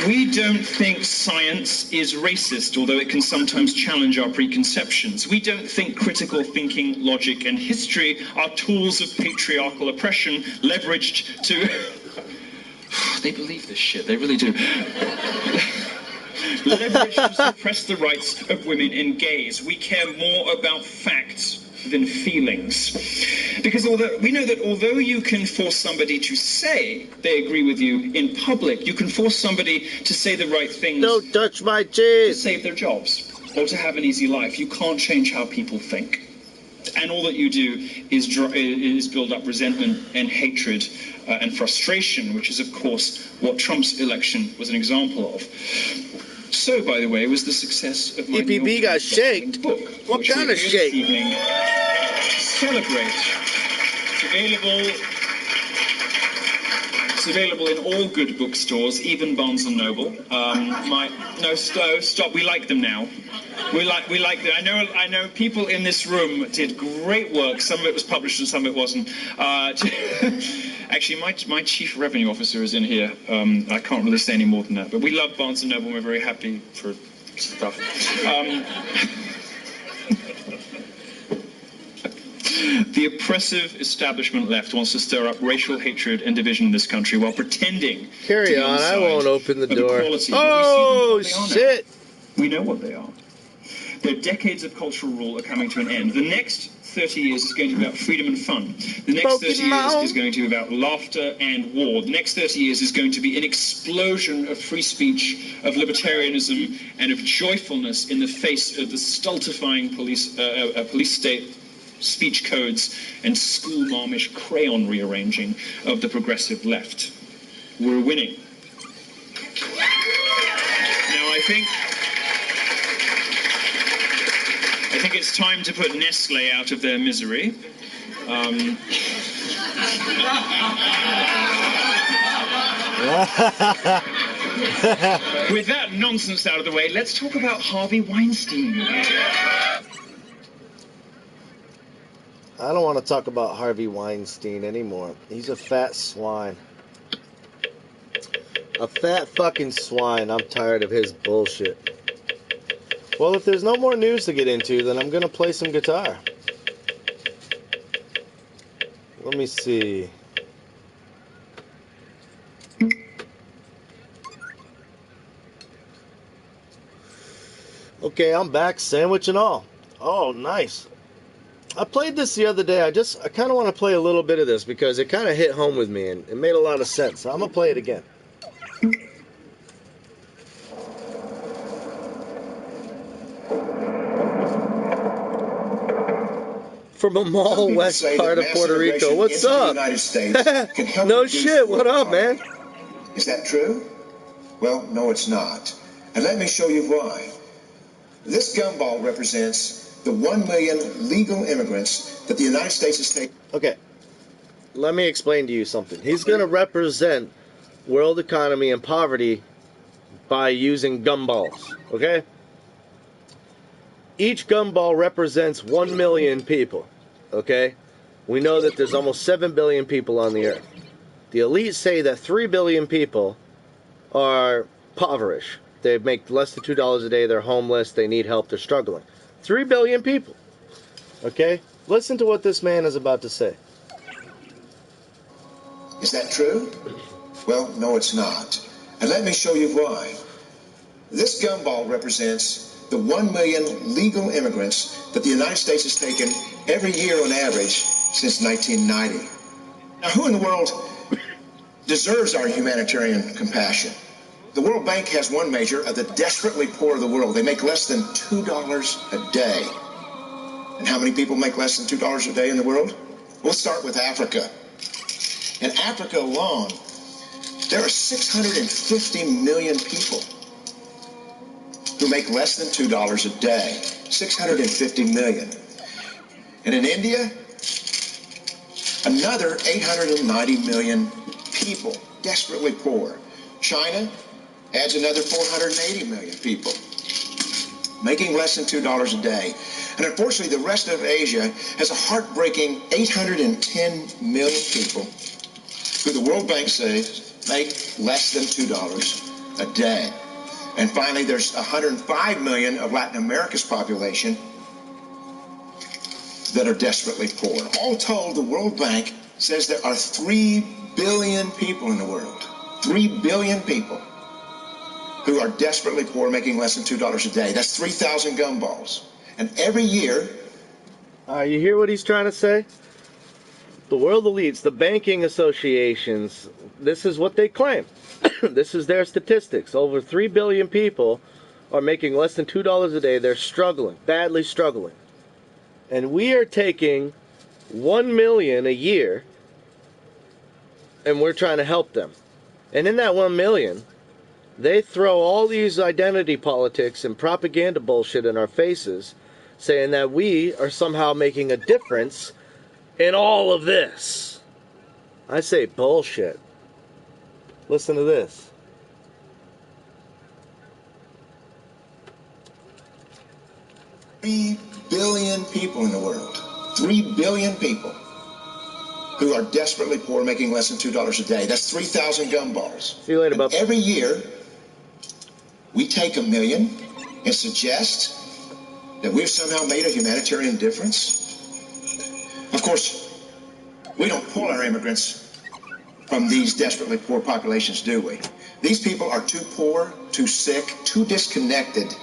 We don't think science is racist, although it can sometimes challenge our preconceptions. We don't think critical thinking, logic, and history are tools of patriarchal oppression leveraged to... They believe this shit, they really do. Leveraged to suppress the rights of women and gays. We care more about facts than feelings. Because we know that although you can force somebody to say they agree with you in public, you can force somebody to say the right things. Don't touch my cheese. To save their jobs or to have an easy life. You can't change how people think. And all that you do is build up resentment and hatred and frustration, which is, of course, what Trump's election was an example of. So, by the way, was the success of my EPB got shaked. Book. What kind of shake? Celebrate. It's available in all good bookstores, even Barnes and Noble. Stop. We like them now. We like them. I know people in this room did great work. Some of it was published and some of it wasn't. Actually, my chief revenue officer is in here. I can't really say any more than that. But we love Barnes and Noble. We're very happy for stuff. The oppressive establishment left wants to stir up racial hatred and division in this country while pretending Carry to be on, the I side won't open the of door. equality. Oh, But we see them for what they are now. shit! We know what they are. Their decades of cultural rule are coming to an end. The next 30 years is going to be about freedom and fun. The next 30 years is going to be about laughter and war. The next 30 years is going to be an explosion of free speech, of libertarianism, and of joyfulness in the face of the stultifying police state speech codes and school-marmish crayon rearranging of the progressive left. We're winning. Now, I think it's time to put Nestle out of their misery. With that nonsense out of the way, let's talk about Harvey Weinstein. I don't want to talk about Harvey Weinstein anymore. He's a fat swine. A fat fucking swine. I'm tired of his bullshit. Well, if there's no more news to get into, then I'm going to play some guitar. Let me see. Okay, I'm back, sandwich and all. Oh, nice. I played this the other day. I kind of want to play a little bit of this because it kind of hit home with me and it made a lot of sense. So I'm going to play it again. From a mall west part of Puerto Rico. What's up? No shit. What up, man? Is that true? Well, no, it's not. And let me show you why. This gumball represents the 1 million legal immigrants that the United States has taken. Okay. Let me explain to you something. He's going to represent world economy and poverty by using gumballs. Okay? Each gumball represents 1 million people. Okay? We know that there's almost 7 billion people on the earth. The elite say that 3 billion people are impoverished. They make less than $2 a day. They're homeless. They need help. They're struggling. 3 billion people. Okay? Listen to what this man is about to say. Is that true? Well, no, it's not. And let me show you why. This gumball represents the 1 million legal immigrants that the United States has taken every year on average since 1990. Now, who in the world deserves our humanitarian compassion? The World Bank has one measure of the desperately poor of the world. They make less than $2 a day. And how many people make less than $2 a day in the world? We'll start with Africa. In Africa alone, there are 650 million people who make less than $2 a day. 650 million. And in India, another 890 million people, desperately poor. China adds another 480 million people, making less than $2 a day. And unfortunately, the rest of Asia has a heartbreaking 810 million people who the World Bank says make less than $2 a day. And finally, there's 105 million of Latin America's population that are desperately poor. All told, the World Bank says there are 3 billion people in the world. 3 billion people who are desperately poor, making less than $2 a day. That's 3,000 gumballs. And every year... You hear what he's trying to say? The world elites, the banking associations, this is what they claim. This is their statistics. Over 3 billion people are making less than $2 a day. They're struggling, badly struggling. And we are taking 1 million a year, and we're trying to help them. And in that 1 million, they throw all these identity politics and propaganda bullshit in our faces, saying that we are somehow making a difference in all of this. I say bullshit. Listen to this. $3 billion people in the world. 3 billion people who are desperately poor, making less than $2 a day. That's 3,000 gumballs. See you later, Bob. Every year, we take 1 million and suggest that we've somehow made a humanitarian difference. course, we don't pull our immigrants from these desperately poor populations, do we? These people are too poor, too sick, too disconnected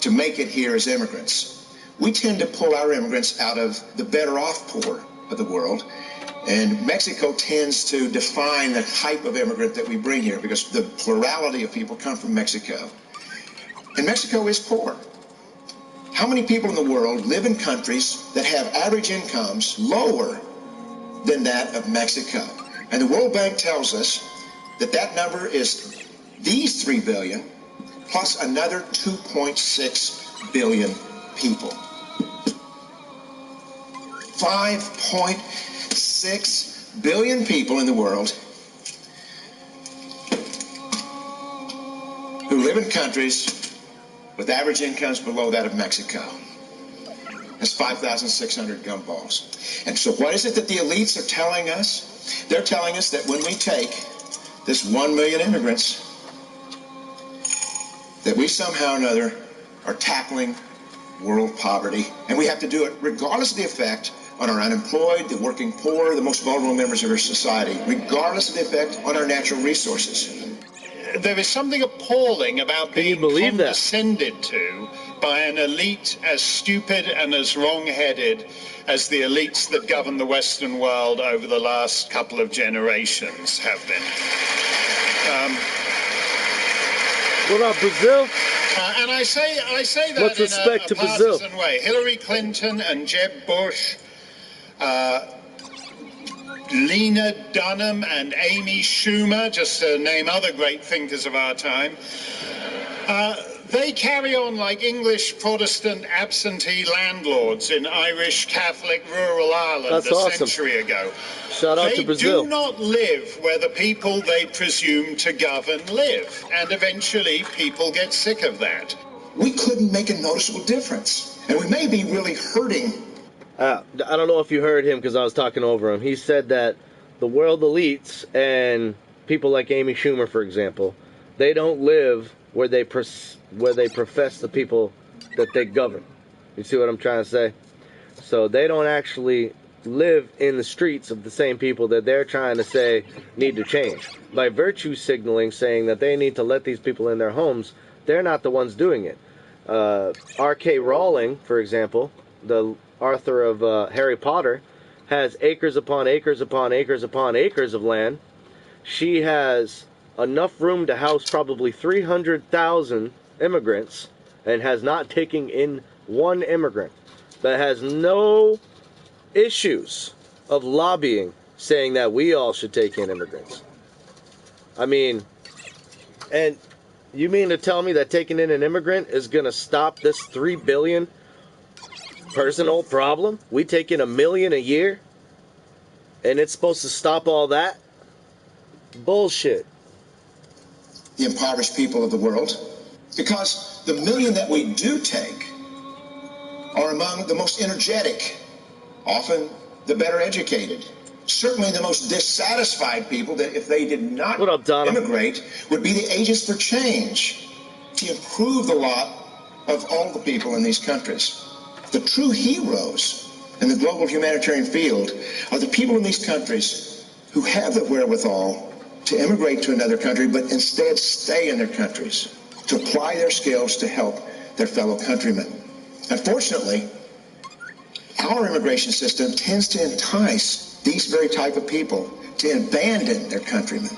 to make it here as immigrants. We tend to pull our immigrants out of the better off poor of the world, and Mexico tends to define the type of immigrant that we bring here because the plurality of people come from Mexico. And Mexico is poor. How many people in the world live in countries that have average incomes lower than that of Mexico? And the World Bank tells us that that number is these 3 billion plus another 2.6 billion people. 5.6 billion people in the world who live in countries with average incomes below that of Mexico. That's 5,600 gumballs. And so what is it that the elites are telling us? They're telling us that when we take this 1 million immigrants, that we somehow or another are tackling world poverty. And we have to do it regardless of the effect on our unemployed, the working poor, the most vulnerable members of our society, regardless of the effect on our natural resources. There is something appalling about being condescended to by an elite as stupid and as wrong-headed as the elites that govern the Western world over the last couple of generations have been. What up, Brazil? And I say that What's in respect a to Brazil? partisan way. Hillary Clinton and Jeb Bush, Lena Dunham and Amy Schumer, just to name other great thinkers of our time, they carry on like English Protestant absentee landlords in Irish Catholic rural Ireland That's a awesome. century ago. Shout out to Brazil. They do not live where the people they presume to govern live, and eventually people get sick of that. We couldn't make a noticeable difference, and we may be really hurting. I don't know if you heard him because I was talking over him. He said that the world elites and people like Amy Schumer, for example, they don't live where they profess the people that they govern. You see what I'm trying to say? So they don't actually live in the streets of the same people that they're trying to say need to change. By virtue signaling, saying that they need to let these people in their homes, they're not the ones doing it. R.K. Rowling, for example, the author of Harry Potter, has acres upon acres upon acres upon acres of land. She has enough room to house probably 300,000 immigrants and has not taken in one immigrant, but has no issues of lobbying saying that we all should take in immigrants. I mean, and you mean to tell me that taking in an immigrant is going to stop this 3 billion personal problem? We take in 1 million a year and it's supposed to stop all that? Bullshit. The impoverished people of the world, because the 1 million that we do take are among the most energetic, often the better educated, certainly the most dissatisfied people that if they did not immigrate would be the agents for change to improve the lot of all the people in these countries. The true heroes in the global humanitarian field are the people in these countries who have the wherewithal to immigrate to another country, but instead stay in their countries, to apply their skills to help their fellow countrymen. Unfortunately, our immigration system tends to entice these very type of people to abandon their countrymen.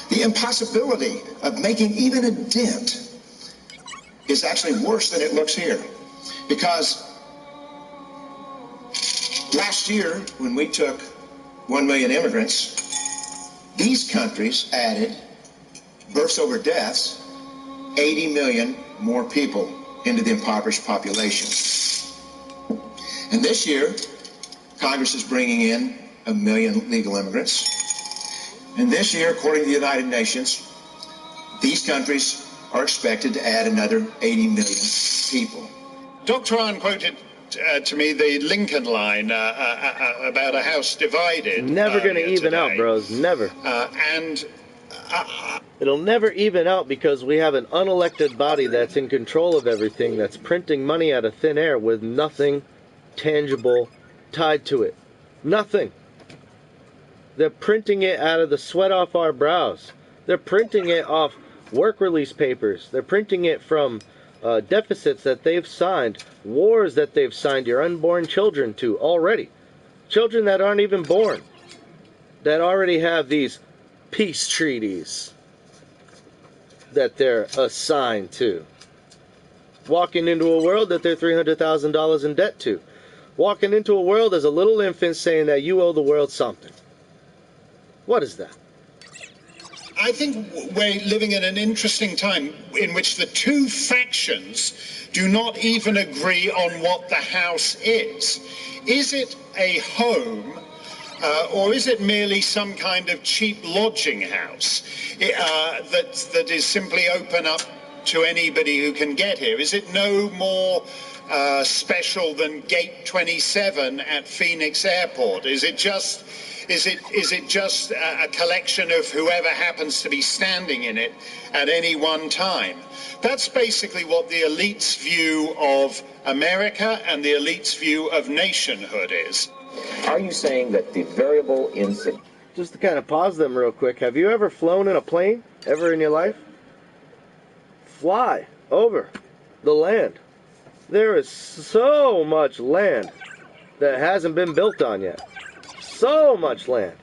The impossibility of making even a dent is actually worse than it looks here, because last year, when we took 1 million immigrants, these countries added, births over deaths, 80 million more people into the impoverished population. And this year, Congress is bringing in 1 million legal immigrants. And this year, according to the United Nations, these countries are expected to add another 80 million people. Dr. Ahn quoted to me the Lincoln line about a house divided. Never going to even out, bros. Never. It'll never even out because we have an unelected body that's in control of everything, that's printing money out of thin air with nothing tangible tied to it. Nothing. They're printing it out of the sweat off our brows. They're printing it off work release papers. They're printing it from deficits that they've signed, wars that they've signed your unborn children to already. Children that aren't even born, that already have these peace treaties that they're assigned to. Walking into a world that they're $300,000 in debt to. Walking into a world as a little infant saying that you owe the world something. What is that? I think we're living in an interesting time in which the two factions do not even agree on what the house is. Is it a home or is it merely some kind of cheap lodging house that is simply open up to anybody who can get here? Is it no more special than Gate 27 at Phoenix Airport? Is it just a collection of whoever happens to be standing in it at any one time? That's basically what the elite's view of America and the elite's view of nationhood is. Are you saying that the variable in... Just to kind of pause them real quick, have you ever flown in a plane? Ever in your life? Fly over the land. There is so much land that hasn't been built on yet. So much land.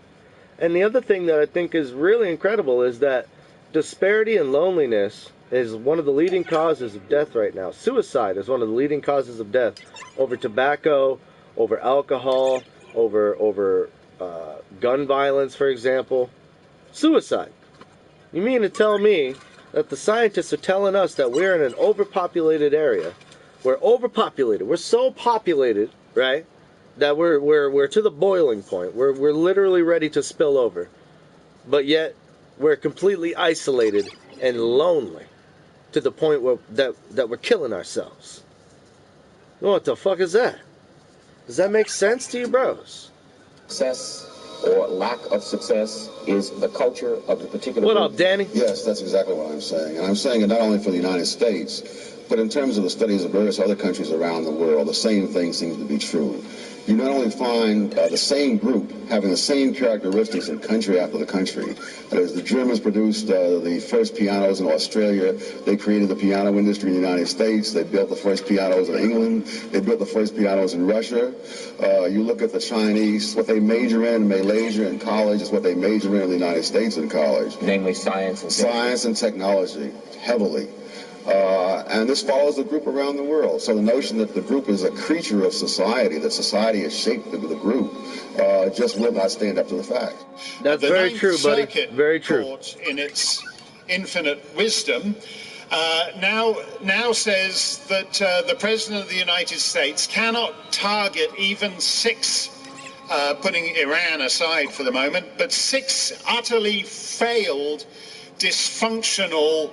And the other thing that I think is really incredible is that disparity and loneliness is one of the leading causes of death right now. Suicide is one of the leading causes of death over tobacco, over alcohol, over gun violence, for example. Suicide. You mean to tell me that the scientists are telling us that we're in an overpopulated area? We're overpopulated. We're so populated, right, that we're to the boiling point. We're literally ready to spill over. But yet we're completely isolated and lonely to the point where that we're killing ourselves. What the fuck is that? Does that make sense to you, bros? Success or lack of success is the culture of the particular... What up, Danny? Yes, that's exactly what I'm saying. And I'm saying it not only for the United States, but in terms of the studies of various other countries around the world, the same thing seems to be true. You not only find the same group having the same characteristics in country after the country. That is, the Germans produced the first pianos in Australia. They created the piano industry in the United States. They built the first pianos in England. They built the first pianos in Russia. You look at the Chinese, what they major in Malaysia in college is what they major in the United States in college. Namely science and technology. Science and technology, heavily. And this follows the group around the world. So the notion that the group is a creature of society, that society is shaped with the group, just will not stand up to the fact. That's very true, buddy. Very true. Court, in its infinite wisdom, now says that the President of the United States cannot target even six, putting Iran aside for the moment, but six utterly failed, dysfunctional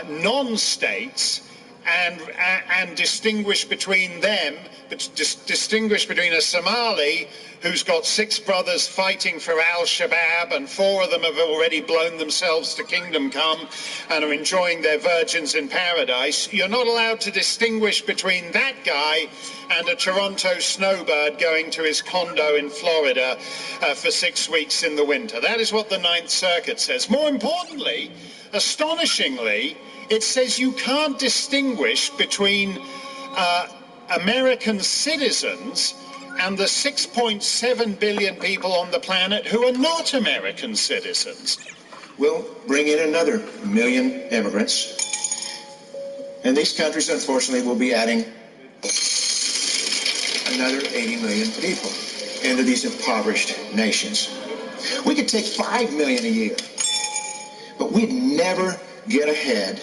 non-states and distinguish between them, distinguish between a Somali who's got 6 brothers fighting for Al-Shabaab and 4 of them have already blown themselves to kingdom come and are enjoying their virgins in paradise. You're not allowed to distinguish between that guy and a Toronto snowbird going to his condo in Florida for 6 weeks in the winter. That is what the Ninth Circuit says. More importantly, astonishingly, it says you can't distinguish between American citizens and the 6.7 billion people on the planet who are not American citizens. We'll bring in another 1 million immigrants, and these countries, unfortunately, will be adding another 80 million people into these impoverished nations. We could take 5 million a year, but we'd never get ahead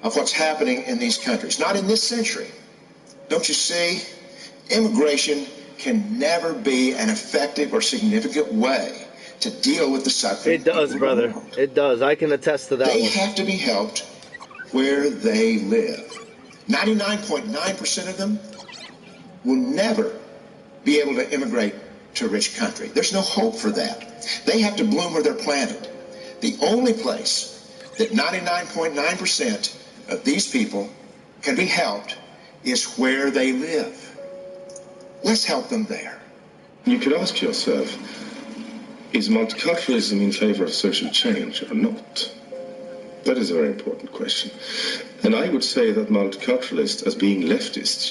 of what's happening in these countries. Not in this century. Don't you see? Immigration can never be an effective or significant way to deal with the suffering. It does, brother. It does. I can attest to that. They have to be helped where they live. 99.9% of them will never be able to immigrate to a rich country. There's no hope for that. They have to bloom where they're planted. The only place that 99.9% of these people can be helped is where they live. Let's help them there. You could ask yourself, is multiculturalism in favor of social change or not? That is a very important question. And I would say that multiculturalists, as being leftists,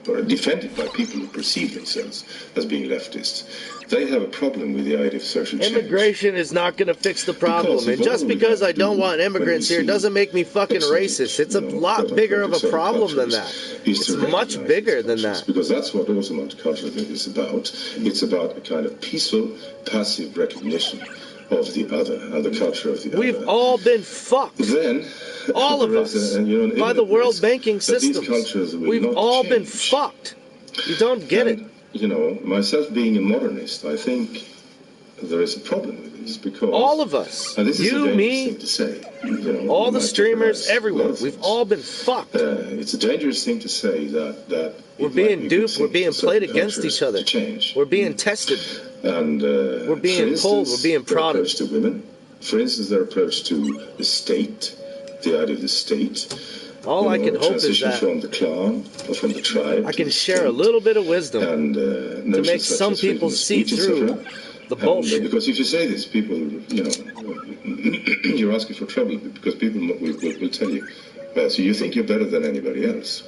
or defended by people who perceive themselves as being leftists, they have a problem with the idea of social change. Immigration is not going to fix the problem. And just because I don't want immigrants here doesn't make me fucking racist. It's a lot bigger of a problem than that. It's much bigger than that. Because that's what also multiculturalism is about. It's about a kind of peaceful, passive recognition of the other and the culture of the other. We've all been fucked. Then, all of us. By the world banking systems. We've all been fucked. You don't get it. Myself being a modernist, I think there is a problem with this because all of us, and this you, is a me, thing to say. All the streamers, everyone, we've all been fucked. It's a dangerous thing to say that we're being duped, we're being played against each other, we're being tested, and we're being pulled, we're being prodded. Their approach to women, for instance, their approach to the state, the idea of the state. All I can hope is that from the clan or from the tribe, I can share a little bit of wisdom to make some people see through the bullshit. Because if you say this, people, you're asking for trouble because people will tell you, well, so you think you're better than anybody else.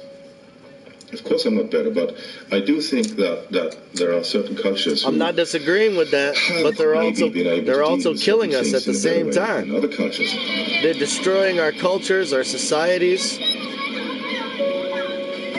Of course I'm not better, but I do think that there are certain cultures. I'm not disagreeing with that, but they're also killing us at the same time. Other cultures. They're destroying our cultures, our societies.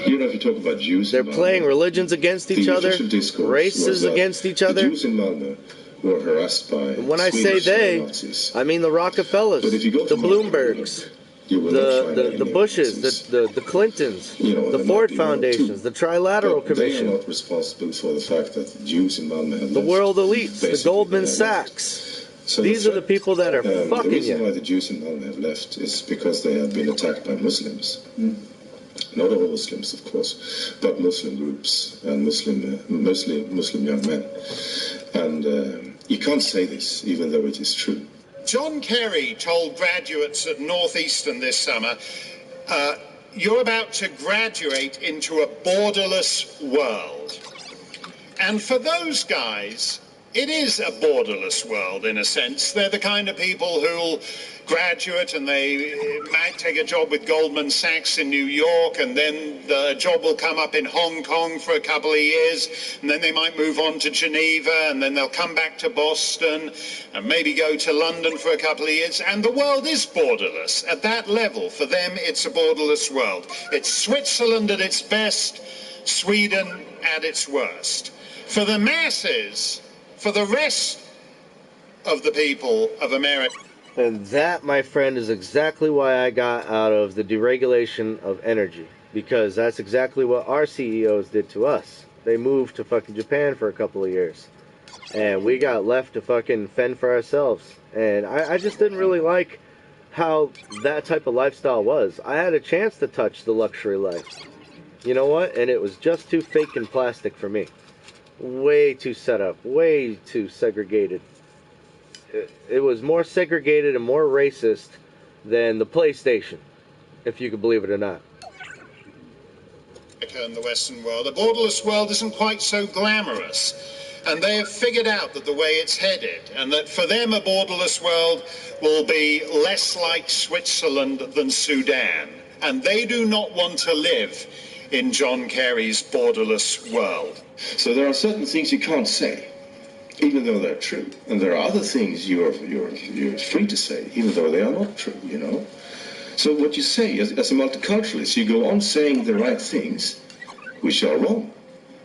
If you talk about Jews, they're playing religions against each other, races against each other. The Jews in Malmö were harassed by. When I say they, Nazis. I mean the Rockefellers, the Bloombergs. The Bushes, the Clintons, the Ford Foundations, the Trilateral Commission. They are not responsible for the fact that the Jews in Malmö have the world elites, the Goldman Sachs. So these are the people that are fucking the reason you. why the Jews in Malmö have left is because they have been attacked by Muslims. Not all Muslims, of course, but Muslim groups and mostly Muslim young men. And you can't say this, even though it is true. John Kerry told graduates at Northeastern this summer, you're about to graduate into a borderless world. And for those guys, it is a borderless world in a sense. They're the kind of people who'll graduate and they might take a job with Goldman Sachs in New York, and then the job will come up in Hong Kong for a couple of years, and then they might move on to Geneva, and then they'll come back to Boston and maybe go to London for a couple of years, and the world is borderless. At that level, for them, it's a borderless world. It's Switzerland at its best, Sweden at its worst. For the masses, for the rest of the people of America. And that, my friend, is exactly why I got out of the deregulation of energy. Because that's exactly what our CEOs did to us. They moved to fucking Japan for a couple of years. And we got left to fucking fend for ourselves. And I just didn't really like how that type of lifestyle was. I had a chance to touch the luxury life. You know what? And it was just too fake and plastic for me. Way too set up. Way too segregated. It was more segregated and more racist than the PlayStation, if you could believe it or not. In the Western world, a borderless world isn't quite so glamorous, and they have figured out that the way it's headed, and that for them a borderless world will be less like Switzerland than Sudan, and they do not want to live in John Kerry's borderless world. So there are certain things you can't say, even though they're true. And there are other things you're free to say, even though they are not true, So what you say, as a multiculturalist, you go on saying the right things, which are wrong.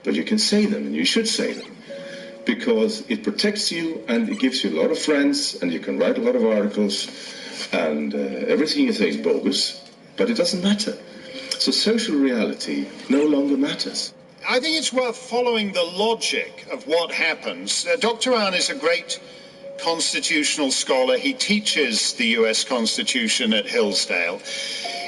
But you can say them, and you should say them. Because it protects you, and it gives you a lot of friends, and you can write a lot of articles, and everything you say is bogus, but it doesn't matter. So social reality no longer matters. I think it's worth following the logic of what happens. Dr. Ahn is a great constitutional scholar. He teaches the US Constitution at Hillsdale.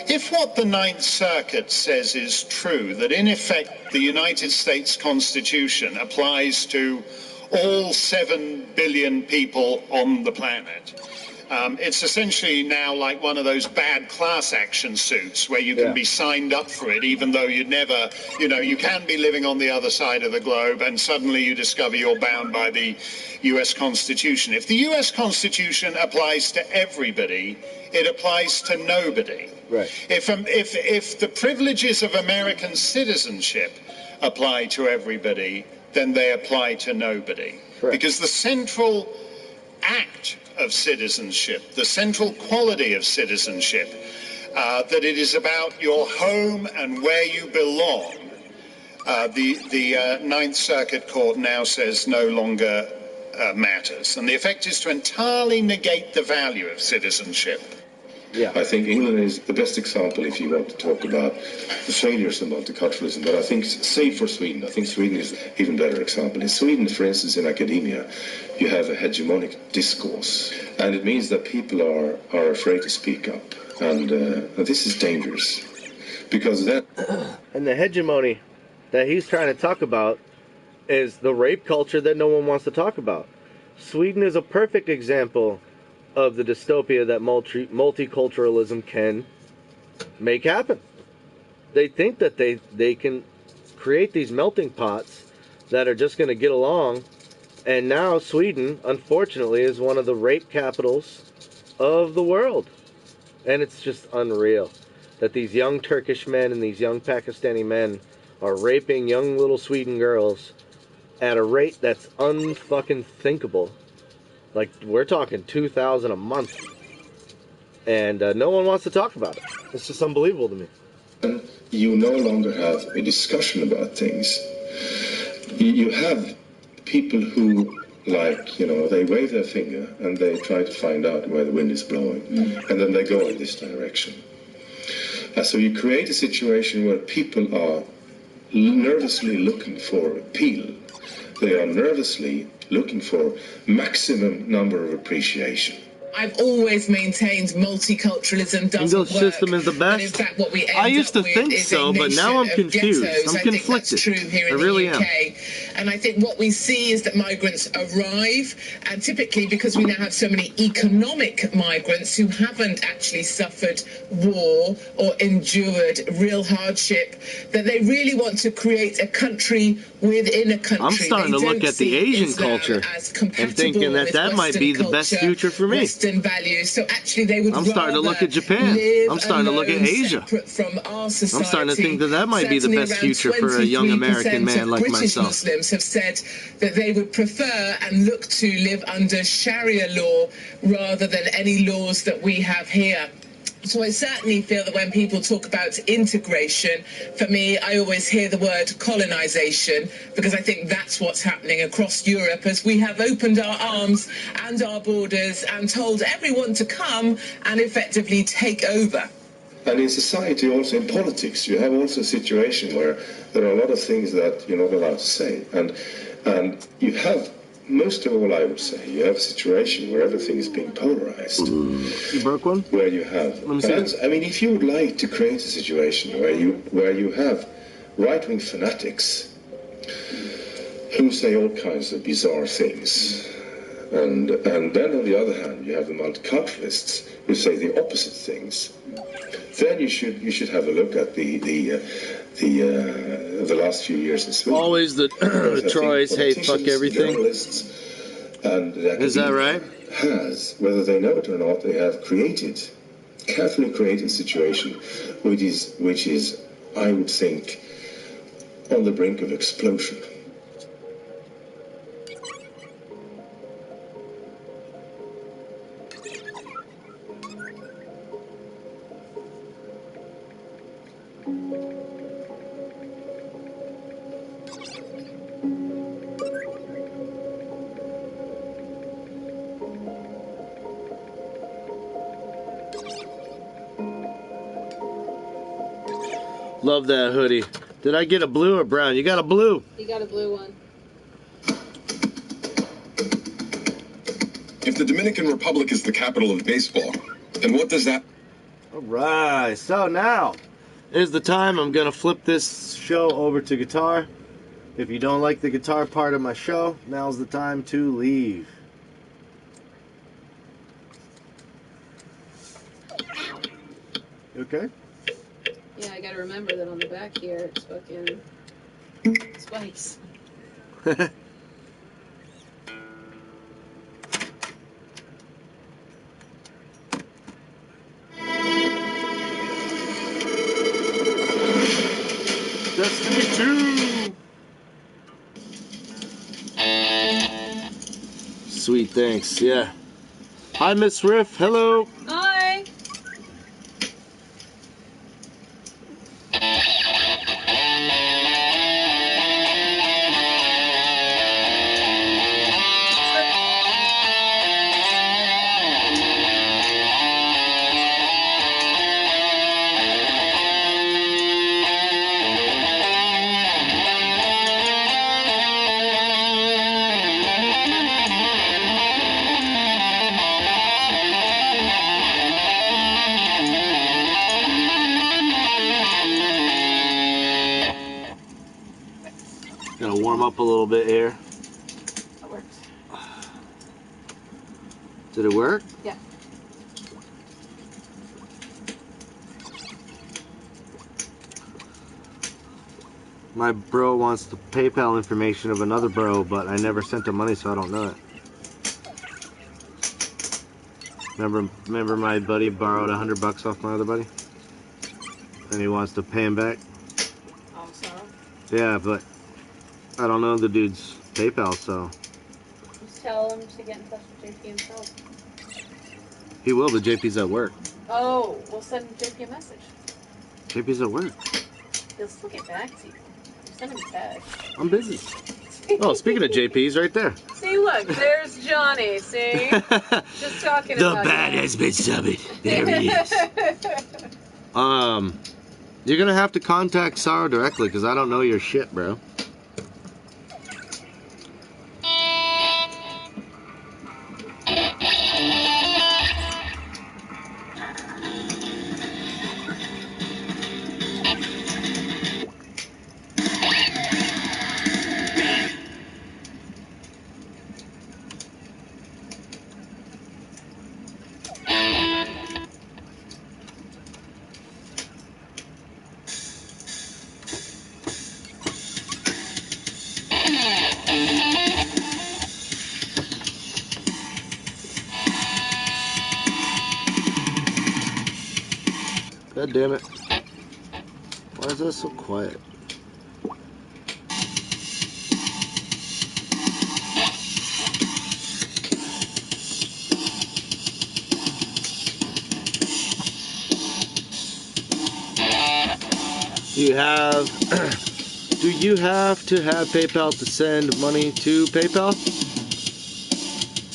If what the Ninth Circuit says is true, that in effect the United States Constitution applies to all 7 billion people on the planet, It's essentially now like one of those bad class action suits where you can be signed up for it, even though you'd never, you can be living on the other side of the globe and suddenly you discover you're bound by the US Constitution. If the US Constitution applies to everybody, it applies to nobody. Right. If the privileges of American citizenship apply to everybody, then they apply to nobody. Correct. Because the central act of citizenship, the central quality of citizenship, that it is about your home and where you belong, the Ninth Circuit Court now says no longer matters. And the effect is to entirely negate the value of citizenship. Yeah. I think England is the best example if you want to talk about the failures of multiculturalism. But I think, save for Sweden, I think Sweden is an even better example. In Sweden, for instance, in academia, you have a hegemonic discourse. And it means that people are afraid to speak up. And this is dangerous. Because that... And the hegemony that he's trying to talk about is the rape culture that no one wants to talk about. Sweden is a perfect example of the dystopia that multiculturalism can make happen. They think that they can create these melting pots that are just going to get along, and now Sweden, unfortunately, is one of the rape capitals of the world. And it's just unreal that these young Turkish men and these young Pakistani men are raping young little Sweden girls at a rate that's unfucking thinkable. Like, we're talking 2,000 a month. And no one wants to talk about it. It's just unbelievable to me. You no longer have a discussion about things. You have people who, like, they wave their finger and they try to find out where the wind is blowing. And then they go in this direction. So you create a situation where people are nervously looking for appeal. They are nervously looking for maximum number of appreciation. I've always maintained multiculturalism doesn't work. System is the best. In fact, what we I used to think so, but now I'm confused. I'm conflicted. I think that's true here in really the UK. And I think what we see is that migrants arrive, and typically because we now have so many economic migrants who haven't actually suffered war or endured real hardship, that they really want to create a country within a country. I'm starting to look at the Asian culture and thinking that might be the best future for me. Western values. So actually they would I'm starting to look at Japan. I'm starting to look at Asia. From our society. I'm starting to think that might be the best future for a young American man like British myself. Muslims have said that they would prefer and look to live under Sharia law rather than any laws that we have here. So I certainly feel that when people talk about integration, for me, I always hear the word colonization, because I think that's what's happening across Europe as we have opened our arms and our borders and told everyone to come and effectively take over. And in society, also in politics, you have also a situation where there are a lot of things that you're not allowed to say. And you have, most of all, I would say, you have a situation where everything is being polarized. You broke one? Where you have... I mean, if you would like to create a situation where you have right-wing fanatics who say all kinds of bizarre things, and then on the other hand, you have the multiculturalists who say the opposite things, then you should have a look at the last few years in Sweden. Always the Troys, hey, fuck everything. And is that right? Whether they know it or not, they have carefully created a situation which is, I would think, on the brink of explosion. Love that hoodie. Did I get a blue or brown? You got a blue. You got a blue one. If the Dominican Republic is the capital of baseball, then what does that... All right. So now is the time I'm going to flip this show over to guitar. If you don't like the guitar part of my show, now's the time to leave. Okay. Yeah, I gotta remember that on the back here it's fucking spikes. Destiny 2! Sweet, thanks. Yeah. Hi, Miss Riff. Hello. Hi. Gonna warm up a little bit here. That works. Did it work? Yeah. My bro wants the PayPal information of another bro, but I never sent him money, so I don't know it. Remember my buddy borrowed $100 off my other buddy? And he wants to pay him back? Oh, so? Yeah, but I don't know the dude's PayPal, so... Just tell him to get in touch with JP himself. He will, but JP's at work. Oh, we'll send JP a message. JP's at work. He'll still get back to you. Send him a text. I'm busy. Oh, speaking of JP's, right there. See, look, there's Johnny, see? Just talking The about bat you. has been summoned. There he is. You're gonna have to contact Sarah directly, because I don't know your shit, bro. God damn it. Why is that so quiet? Do you have to have PayPal to send money to PayPal?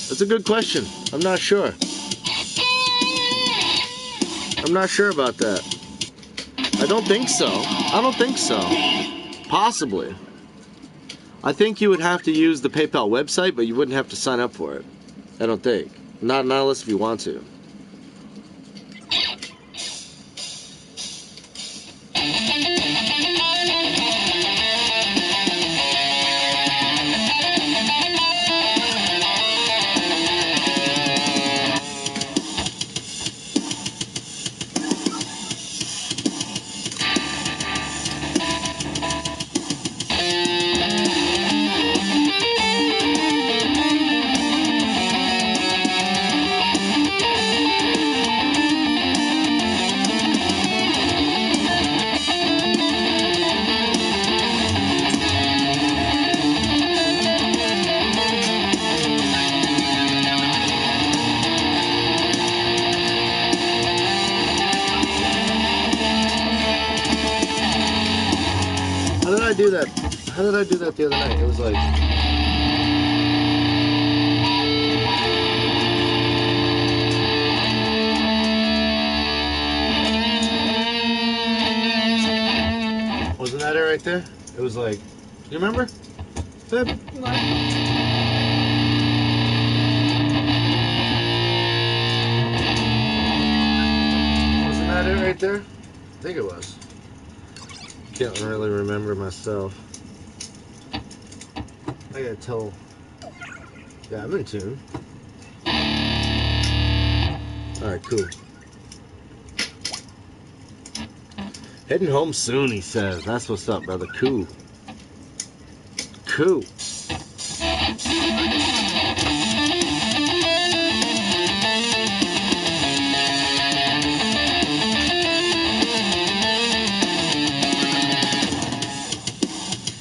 That's a good question. I'm not sure. I'm not sure about that. I don't think so. I don't think so. Possibly. I think you would have to use the PayPal website, but you wouldn't have to sign up for it. I don't think. Not unless if you want to. How did I do that the other night? It was like... Wasn't that it right there? It was like... You remember? Babe? Wasn't that it right there? I think it was. Can't really remember myself. I gotta tell. Yeah, I'm in tune. Alright, cool. Heading home soon, he says. That's what's up, brother. Cool. Cool.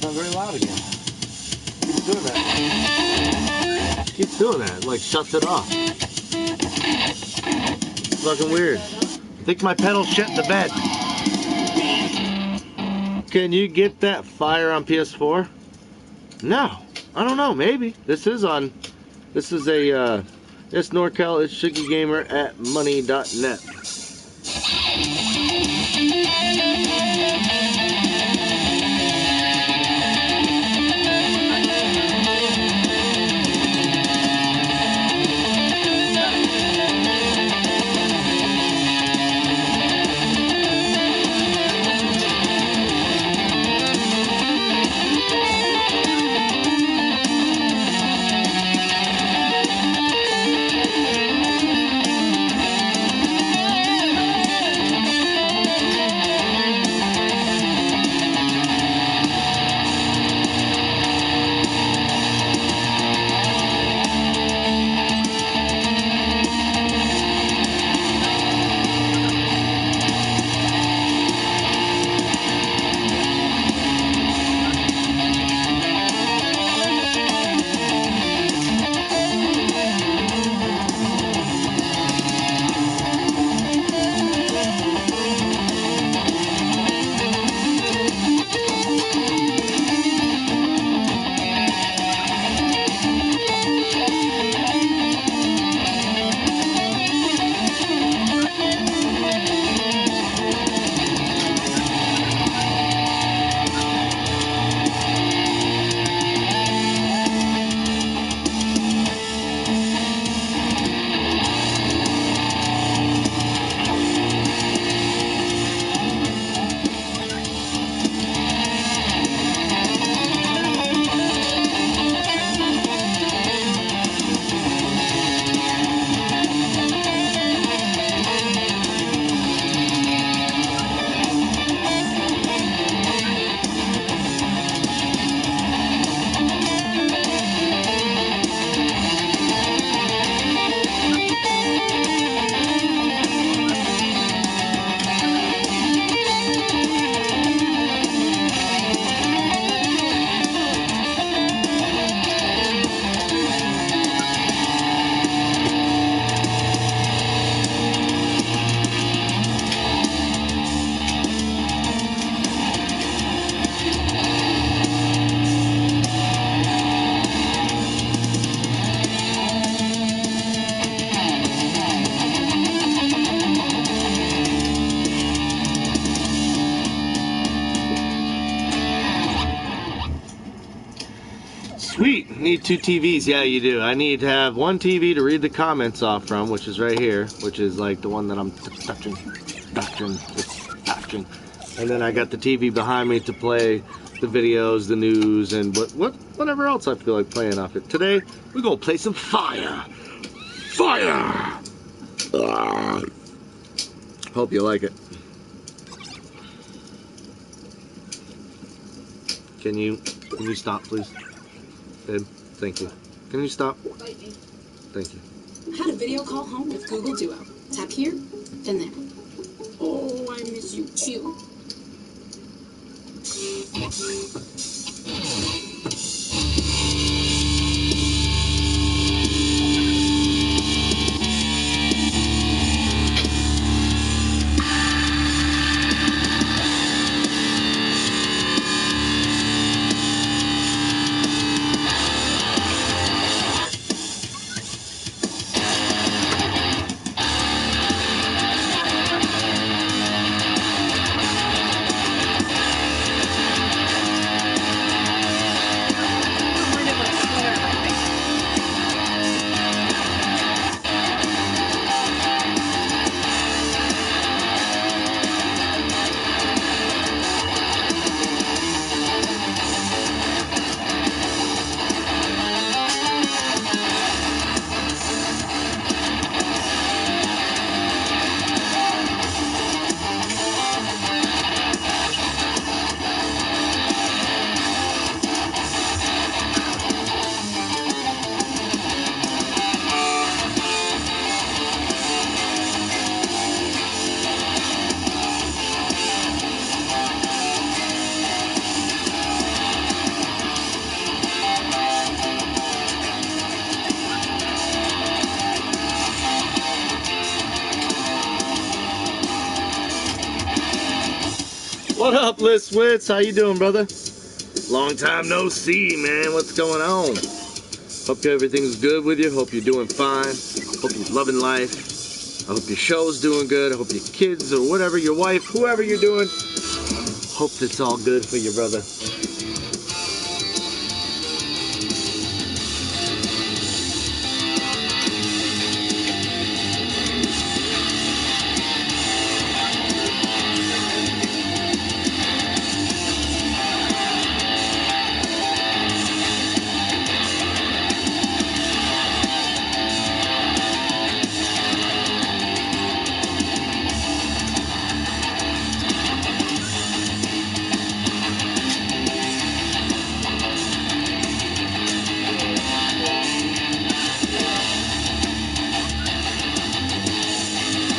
Not very loud again. Keeps doing that. Keeps doing that. Like, shuts it off. It's fucking weird. I think my pedal shit the bed. Can you get that Fire on PS4? No. I don't know. Maybe. This is a, it's NorCal, it's ShiggyGamer at money.net. Sweet. Need 2 TVs. Yeah, you do. I need to have 1 TV to read the comments off from, which is right here, which is like the one that I'm touching. And then I got the TV behind me to play the videos, the news, and whatever else I feel like playing off it. Today, we're going to play some Fire. Fire! Hope you like it. Can you stop, please? Babe, thank you. Can you stop? Thank you. Had a video call home with Google Duo. Tap here, then there. Oh, I miss you too. What up, Liz Witz? How you doing, brother? Long time no see, man. What's going on? Hope everything's good with you. Hope you're doing fine. Hope you're loving life. I hope your show's doing good. I hope your kids or whatever, your wife, whoever you're doing, hope it's all good for you, brother.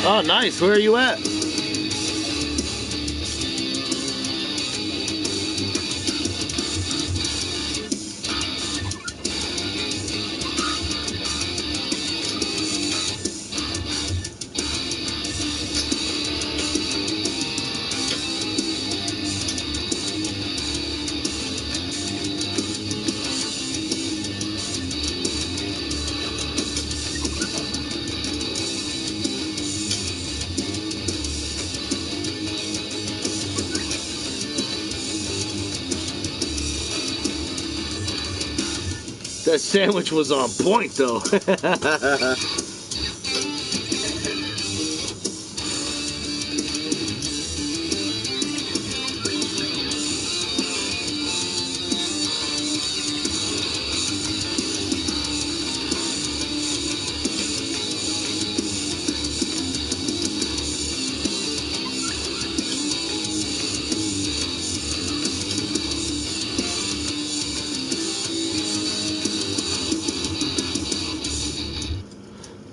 Oh, nice. Where are you at? That sandwich was on point, though.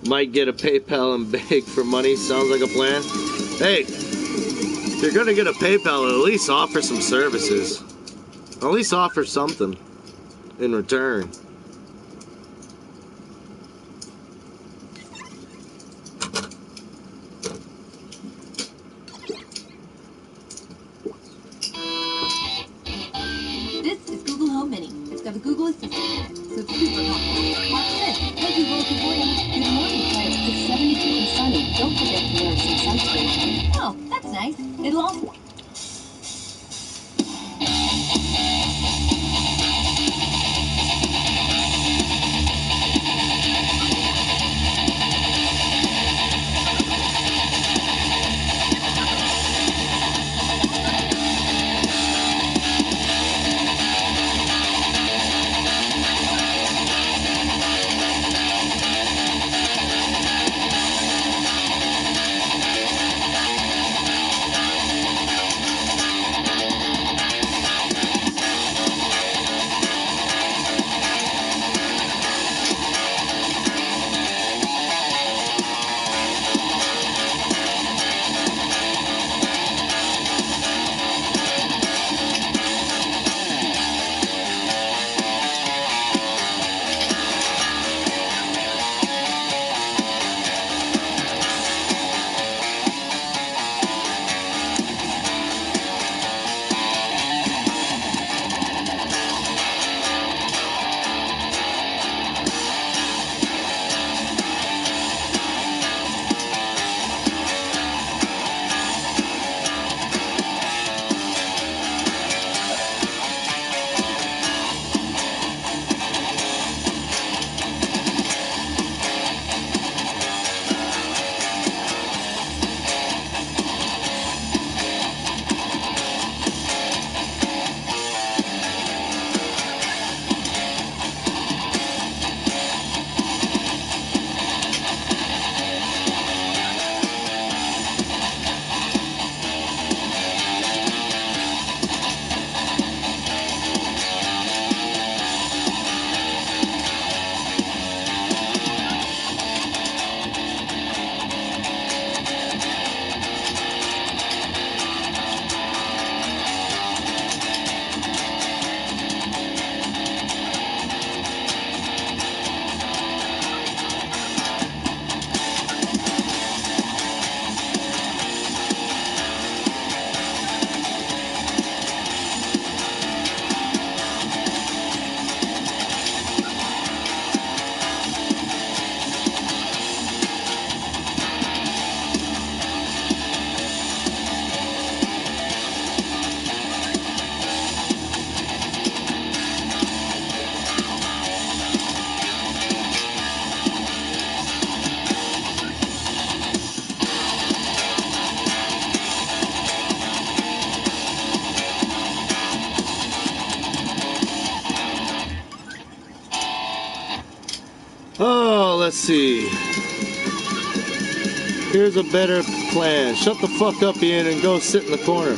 Might get a PayPal and beg for money. Sounds like a plan. Hey, if you're gonna get a PayPal, at least offer some services. At least offer something in return. This is Google Home Mini. It's got a Google Assistant, so it's super helpful. Watch this. Hey Google, good morning. Good morning, Claire. It's 72 and sunny. Don't forget to wear some sunscreen. Oh, that's nice. It'll also... let's see. Here's a better plan. Shut the fuck up, Ian, and go sit in the corner.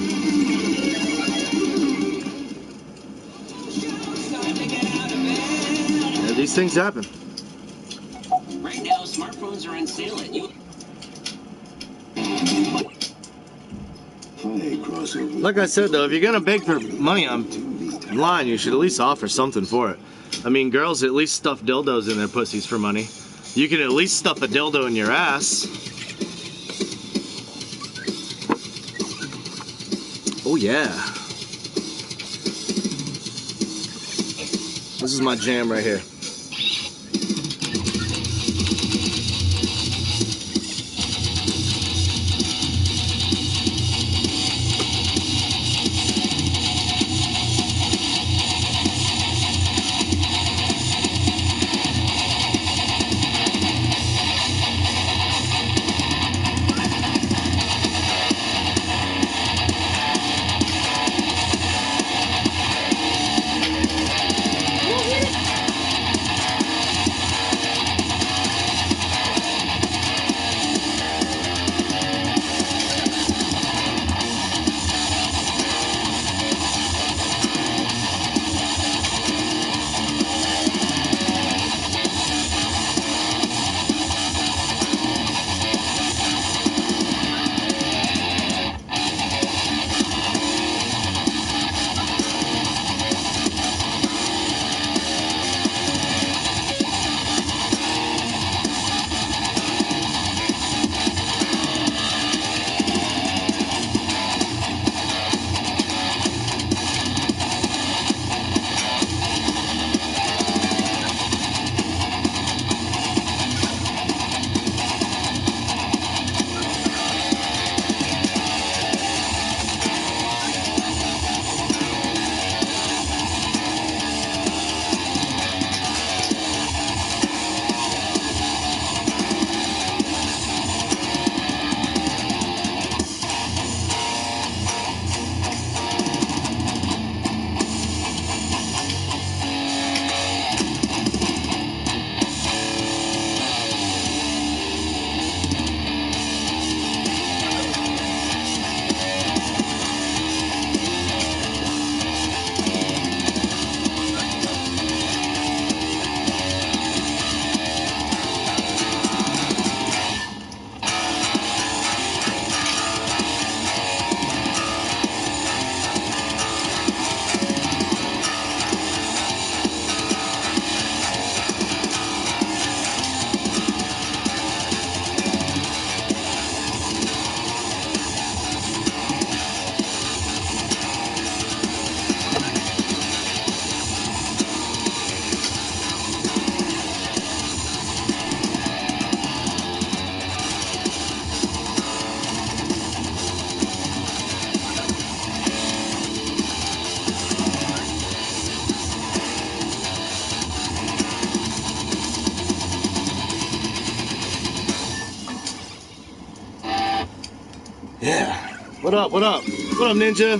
Yeah, these things happen. Right now, smartphones are on sale at you. Like I said, though, if you're gonna beg for money online, you should at least offer something for it. I mean, girls at least stuff dildos in their pussies for money. You can at least stuff a dildo in your ass. Oh yeah. This is my jam right here. Yeah. What up, what up? What up, Ninja?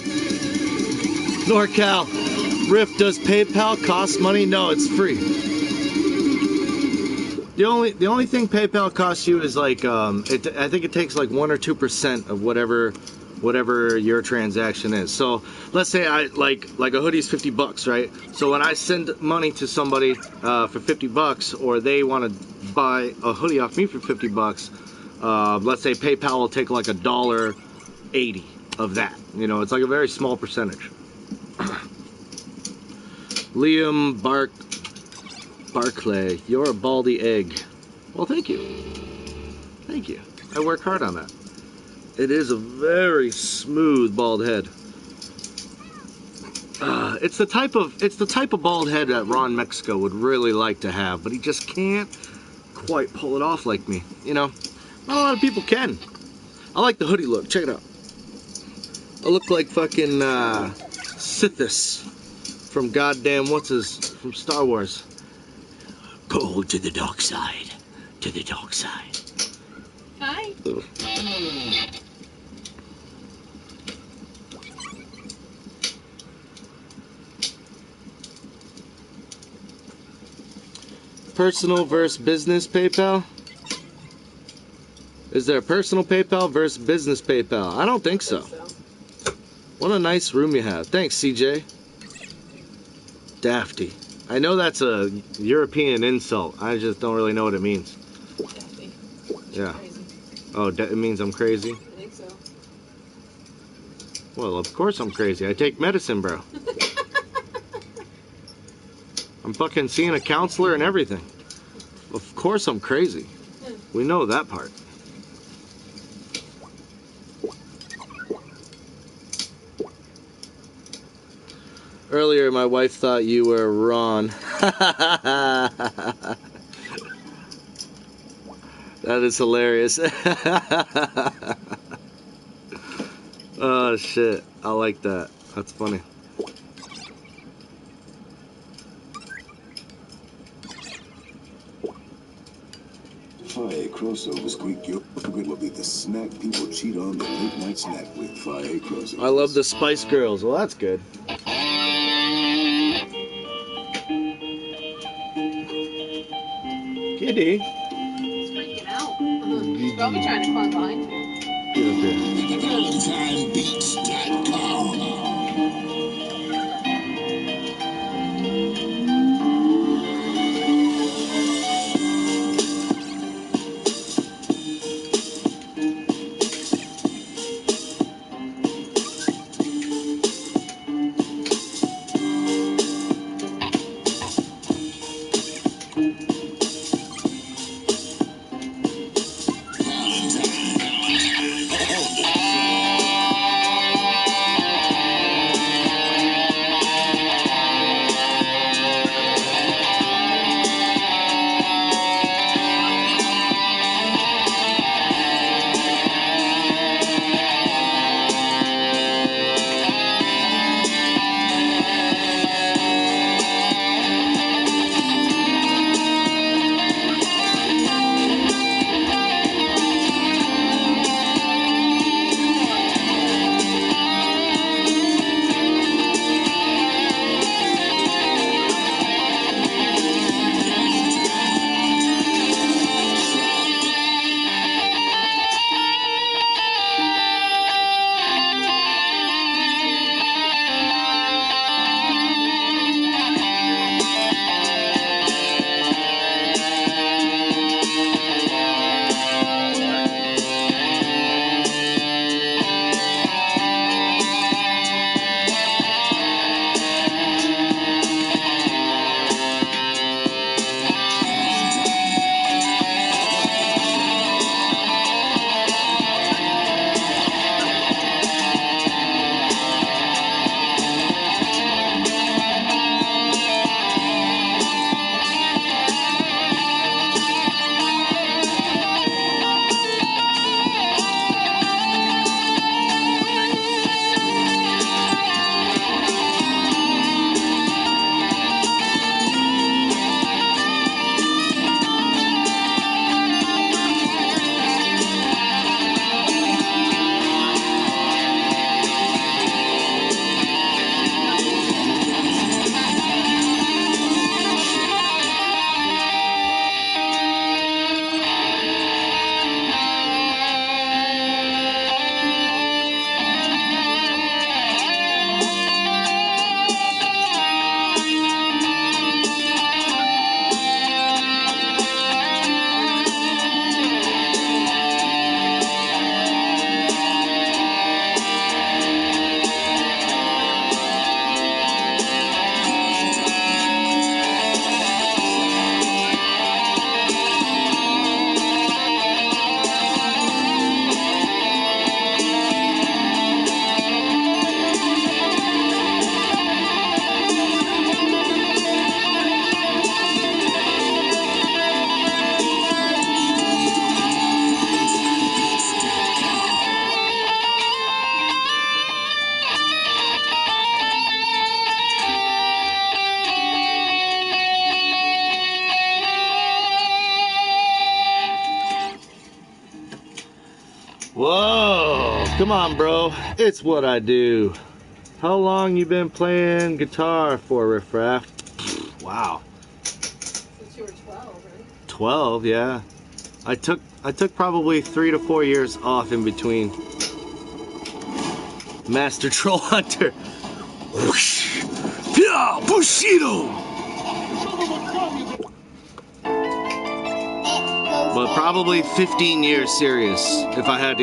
NorCal. Riff, does PayPal cost money? No, it's free. The only thing PayPal costs you is like I think it takes like 1 or 2% of whatever your transaction is. So let's say I like a hoodie's $50, right? So when I send money to somebody for $50, or they want to buy a hoodie off me for $50, let's say PayPal will take like $1.80 of that. You know, it's like a very small percentage. Liam Barclay, you're a baldy egg. Well, thank you. Thank you. I work hard on that. It is a very smooth bald head. It's the type of bald head that Ron Mexico would really like to have, but he just can't quite pull it off like me. You know, not a lot of people can. I like the hoodie look. Check it out. I look like fucking Sithis from goddamn from Star Wars. Go to the dark side. To the dark side. Hi. personal versus business PayPal? Is there a personal PayPal versus business PayPal? I don't think so. What a nice room you have. Thanks, CJ. Dafty. I know that's a European insult. I just don't really know what it means. Daffy. Yeah. Oh, it means I'm crazy? I think so. Well, of course I'm crazy. I take medicine, bro. I'm fucking seeing a counselor and everything. Of course I'm crazy. We know that part. Earlier, my wife thought you were Ron. That is hilarious. Oh, shit. I like that. That's funny. Fire crossovers, Greek yogurt will be the snack people cheat on the late night snack with. Fire crossovers. I love the Spice Girls. Well, that's good. Kitty. He's freaking out. He's probably trying to climb behind you. Get up here. ValentineBeats.com. Whoa, come on, bro. It's what I do. How long you been playing guitar for, Riff Raff? Wow. Since you were 12. 12, yeah. I took probably 3 to 4 years off in between. Master Troll Hunter. Whoosh! Yeah, Bushido. But probably 15 years serious. If I had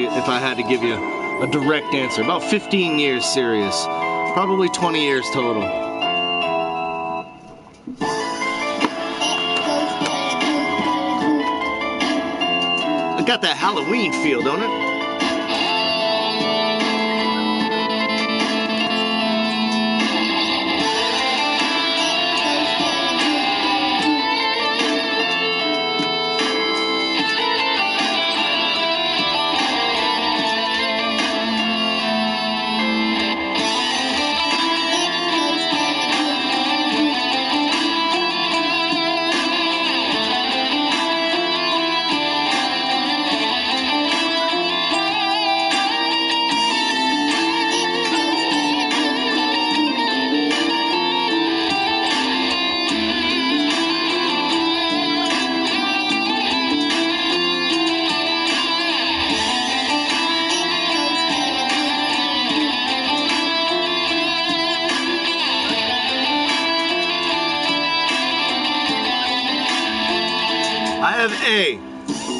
to give you a direct answer, about 15 years serious. Probably 20 years total. It got that Halloween feel, don't it?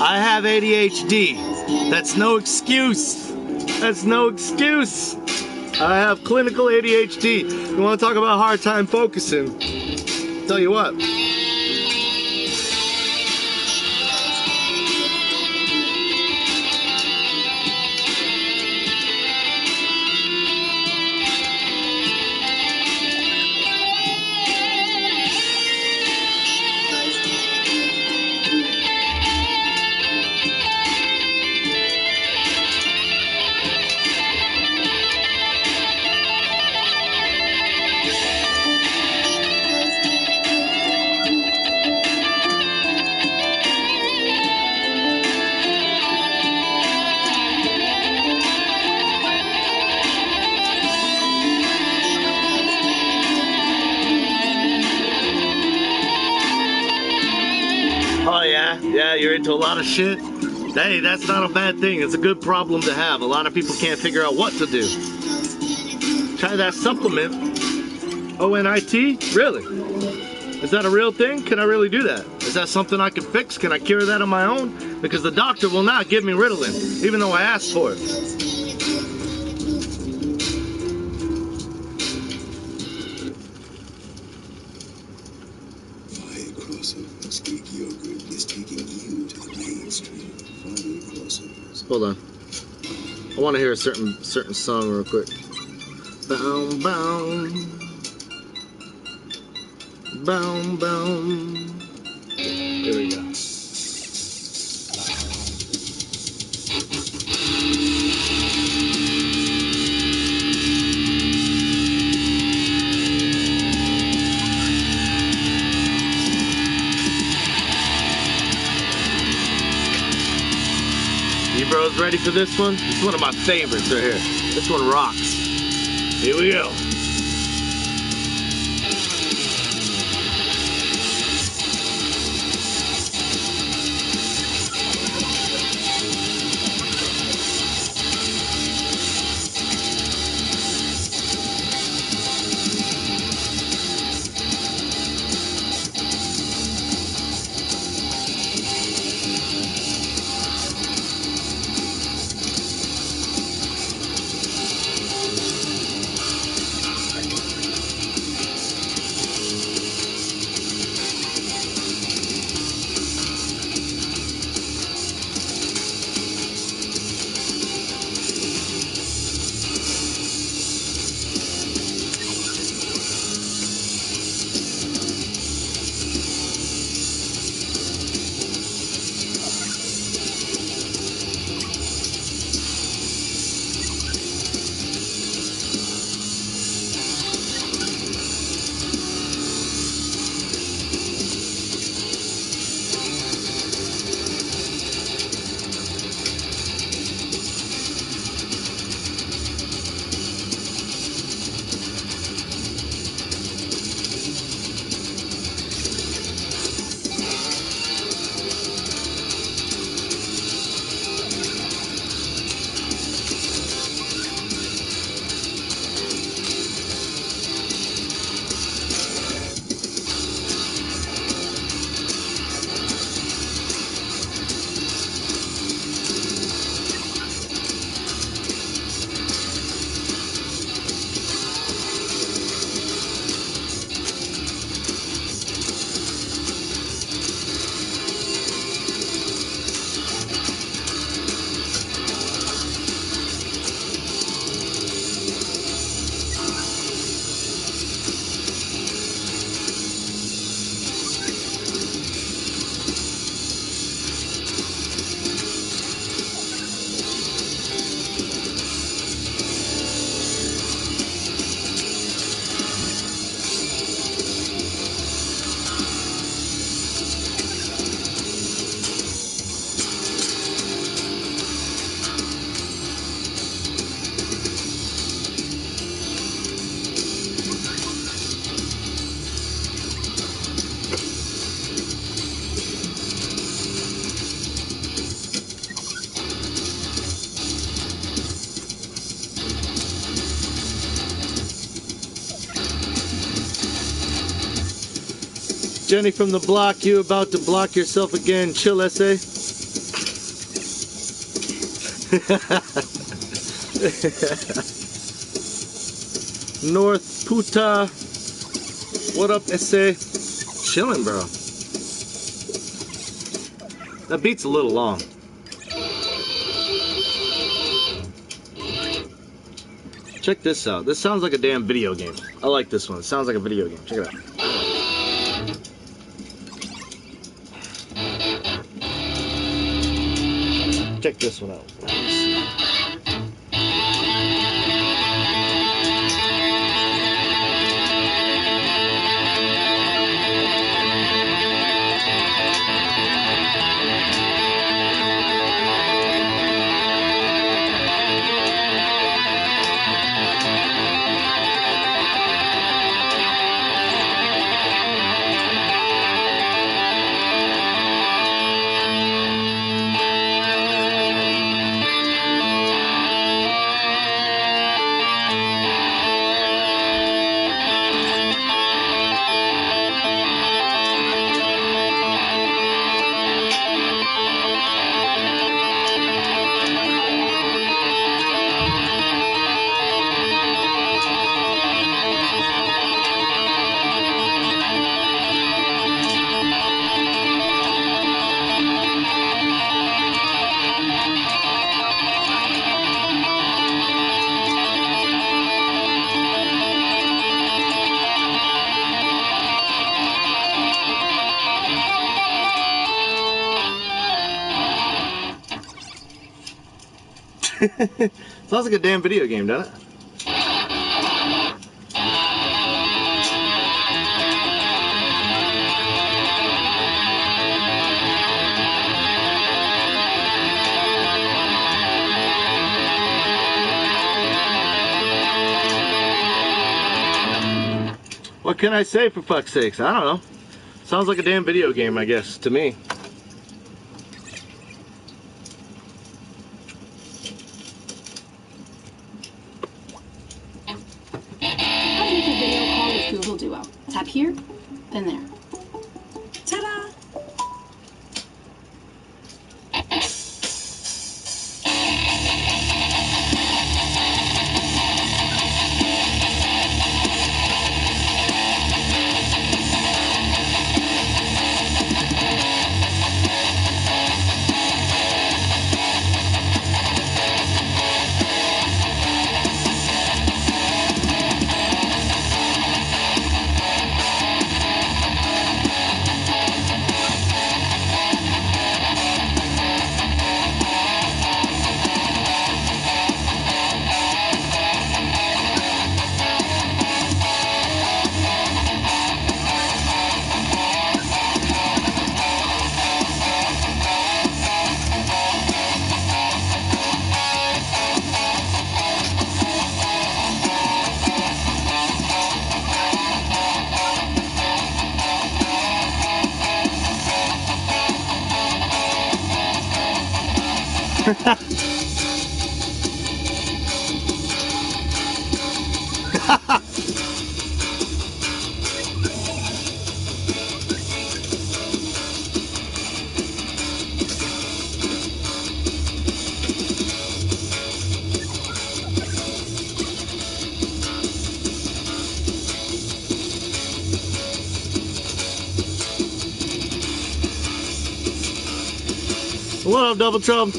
I have ADHD. That's no excuse. That's no excuse. I have clinical ADHD. You want to talk about a hard time focusing? Tell you what. Yeah, you're into a lot of shit. Hey, that's not a bad thing. It's a good problem to have. A lot of people can't figure out what to do. Try that supplement. ONIT? Really? Is that a real thing? Can I really do that? Is that something I can fix? Can I cure that on my own? Because the doctor will not give me Ritalin, even though I asked for it. Hold on. I want to hear a certain song real quick. Boom, boom. Boom, boom. Here we go. You bros ready for this one? This is one of my favorites right here. This one rocks. Here we go. Jenny from the block, you about to block yourself again. Chill, essay. North Puta. What up, essay? Chilling, bro. That beat's a little long. Check this out. This sounds like a damn video game. I like this one. It sounds like a video game. Check it out. Check this one out. Sounds like a damn video game, doesn't it? What can I say, for fuck's sakes? I don't know. Sounds like a damn video game, I guess, to me. Google Duo. Tap here, then there. Ta-da! What up, Double Trouble?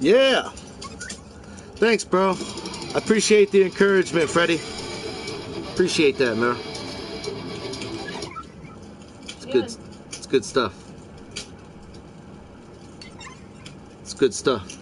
Yeah. Thanks, bro. I appreciate the encouragement, Freddie. Appreciate that, man. It's good. It's good stuff. It's good stuff.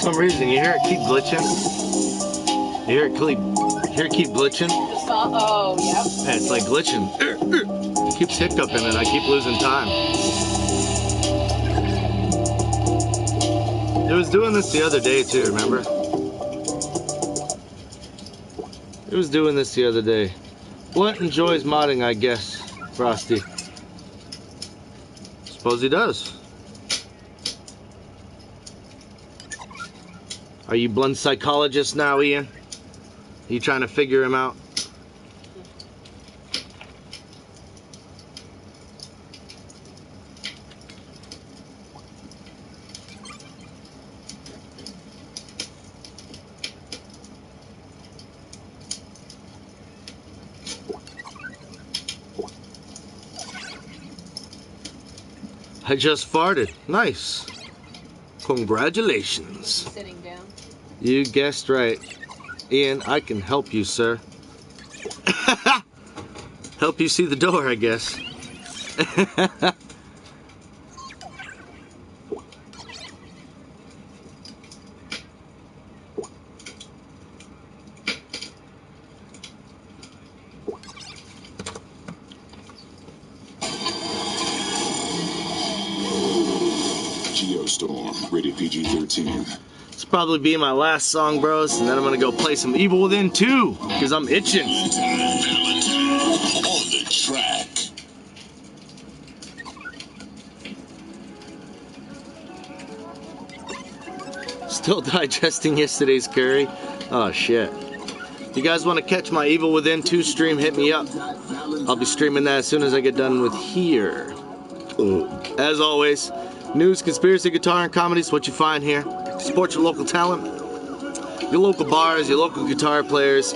For some reason, you hear it keep glitching. You hear it keep glitching. Oh, yep. Yeah, it's like glitching. It keeps hiccuping and I keep losing time. It was doing this the other day too, remember? It was doing this the other day. Blunt enjoys modding, I guess, Frosty. Suppose he does. Are you Blunt psychologist now, Ian? Are you trying to figure him out? I just farted. Nice. Congratulations. Sitting down. You guessed right. Ian, I can help you, sir. Help you see the door, I guess. Geostorm, rated PG-13. This will probably be my last song, bros, and then I'm gonna go play some Evil Within 2, because I'm itching. On the track. Still digesting yesterday's curry. Oh shit. If you guys want to catch my Evil Within 2 stream, hit me up. I'll be streaming that as soon as I get done with here. As always, news, conspiracy, guitar, and comedy is what you find here. Support your local talent, your local bars, your local guitar players,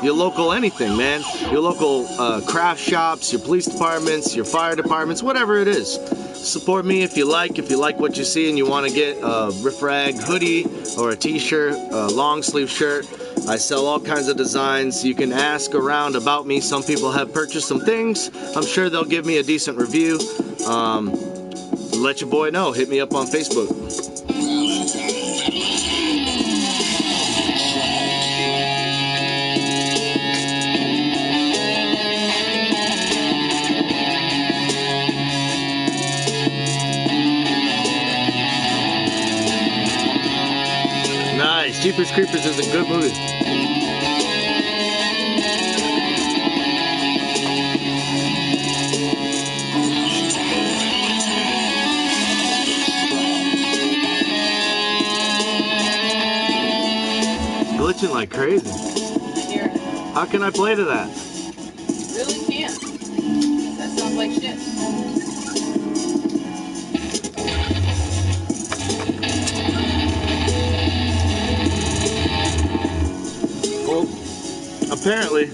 your local anything, man. Your local craft shops, your police departments, your fire departments, whatever it is. Support me if you like what you see and you want to get a Riff Rag hoodie or a t-shirt, a long sleeve shirt. I sell all kinds of designs. You can ask around about me. Some people have purchased some things. I'm sure they'll give me a decent review. let your boy know. Hit me up on Facebook. Nice. Jeepers Creepers is a good movie. Glitching like crazy. Here. How can I play to that? Really can't. That sounds like shit. Well, apparently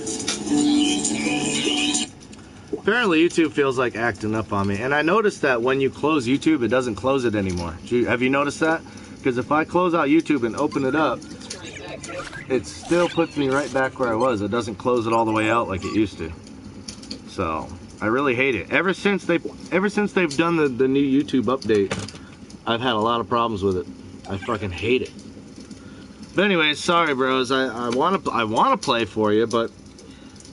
YouTube feels like acting up on me. And I noticed that when you close YouTube, it doesn't close it anymore. Have you noticed that? Because if I close out YouTube and open it up, it still puts me right back where I was. It doesn't close it all the way out like it used to. So I really hate it. Ever since they've done the new YouTube update, I've had a lot of problems with it. I fucking hate it. But anyways, sorry bros. I wanna play for you, but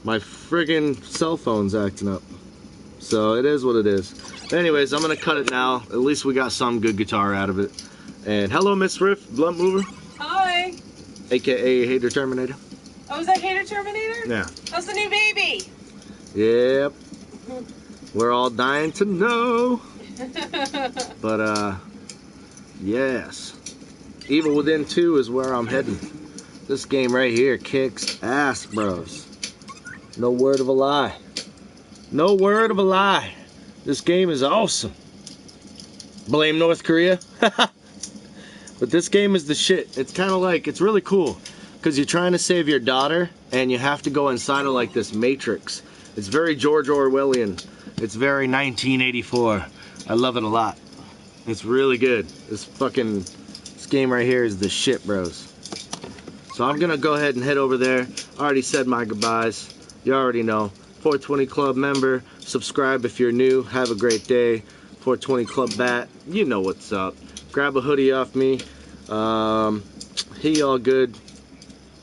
my friggin' cell phone's acting up. So it is what it is. But anyways, I'm gonna cut it now. At least we got some good guitar out of it. And hello, Miss Riff, Blunt Mover. Hi. AKA Hater Terminator. Oh, is that Hater Terminator? Yeah. That's the new baby. Yep. We're all dying to know. But yes. Evil Within 2 is where I'm heading. This game right here kicks ass, bros. No word of a lie. No word of a lie. This game is awesome. Blame North Korea. But this game is the shit. It's kind of like, it's really cool. Because you're trying to save your daughter, and you have to go inside of like this matrix. It's very George Orwellian. It's very 1984. I love it a lot. It's really good. This game right here is the shit, bros. So I'm gonna go ahead and head over there. I already said my goodbyes. You already know. 420 Club member. Subscribe if you're new. Have a great day. 420 Club bat. You know what's up. Grab a hoodie off me. He all good.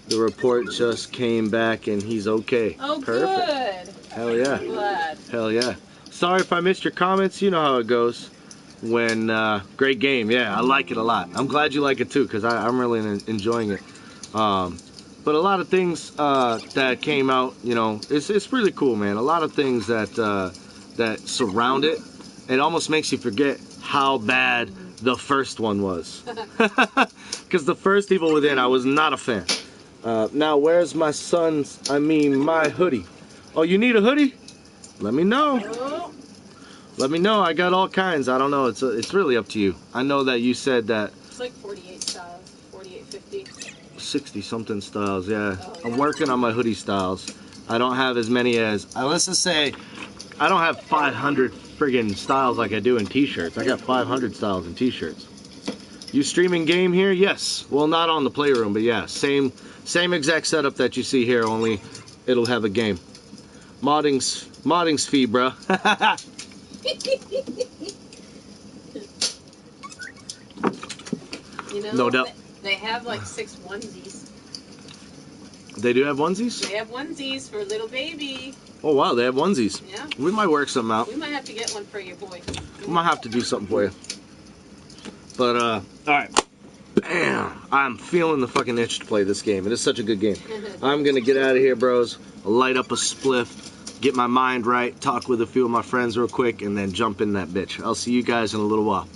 The report just came back and he's okay. Oh, perfect. Good. Hell yeah. I'm glad. Hell yeah. Sorry if I missed your comments. You know how it goes. When great game. Yeah, I like it a lot. I'm glad you like it too, because I'm really enjoying it. But a lot of things that came out, you know, it's really cool, man. A lot of things that surround it. It almost makes you forget how bad the first one was. Because the first Evil Within, I was not a fan. Now, where's my my hoodie? Oh, you need a hoodie? Let me know. Let me know. I got all kinds. I don't know. It's really up to you. I know that you said that. It's like 48 styles, 48, 50. 60 something styles, yeah. I'm working on my hoodie styles. I don't have as many as, let's just say, I don't have 500 friggin' styles like I do in t-shirts. I got 500 styles in t-shirts. You streaming game here? Yes. Well, not on the playroom, but yeah, same exact setup that you see here, only it'll have a game. Modding's fee, bruh. You know, no doubt. They have like 6 onesies. They do have onesies? They have onesies for little baby. Oh wow, they have onesies. Yeah. We might work something out. We might have to get one for your boy. We might have to do something for you. But alright. Bam! I'm feeling the fucking itch to play this game. It is such a good game. I'm gonna get out of here, bros. Light up a spliff, get my mind right, talk with a few of my friends real quick, and then jump in that bitch. I'll see you guys in a little while.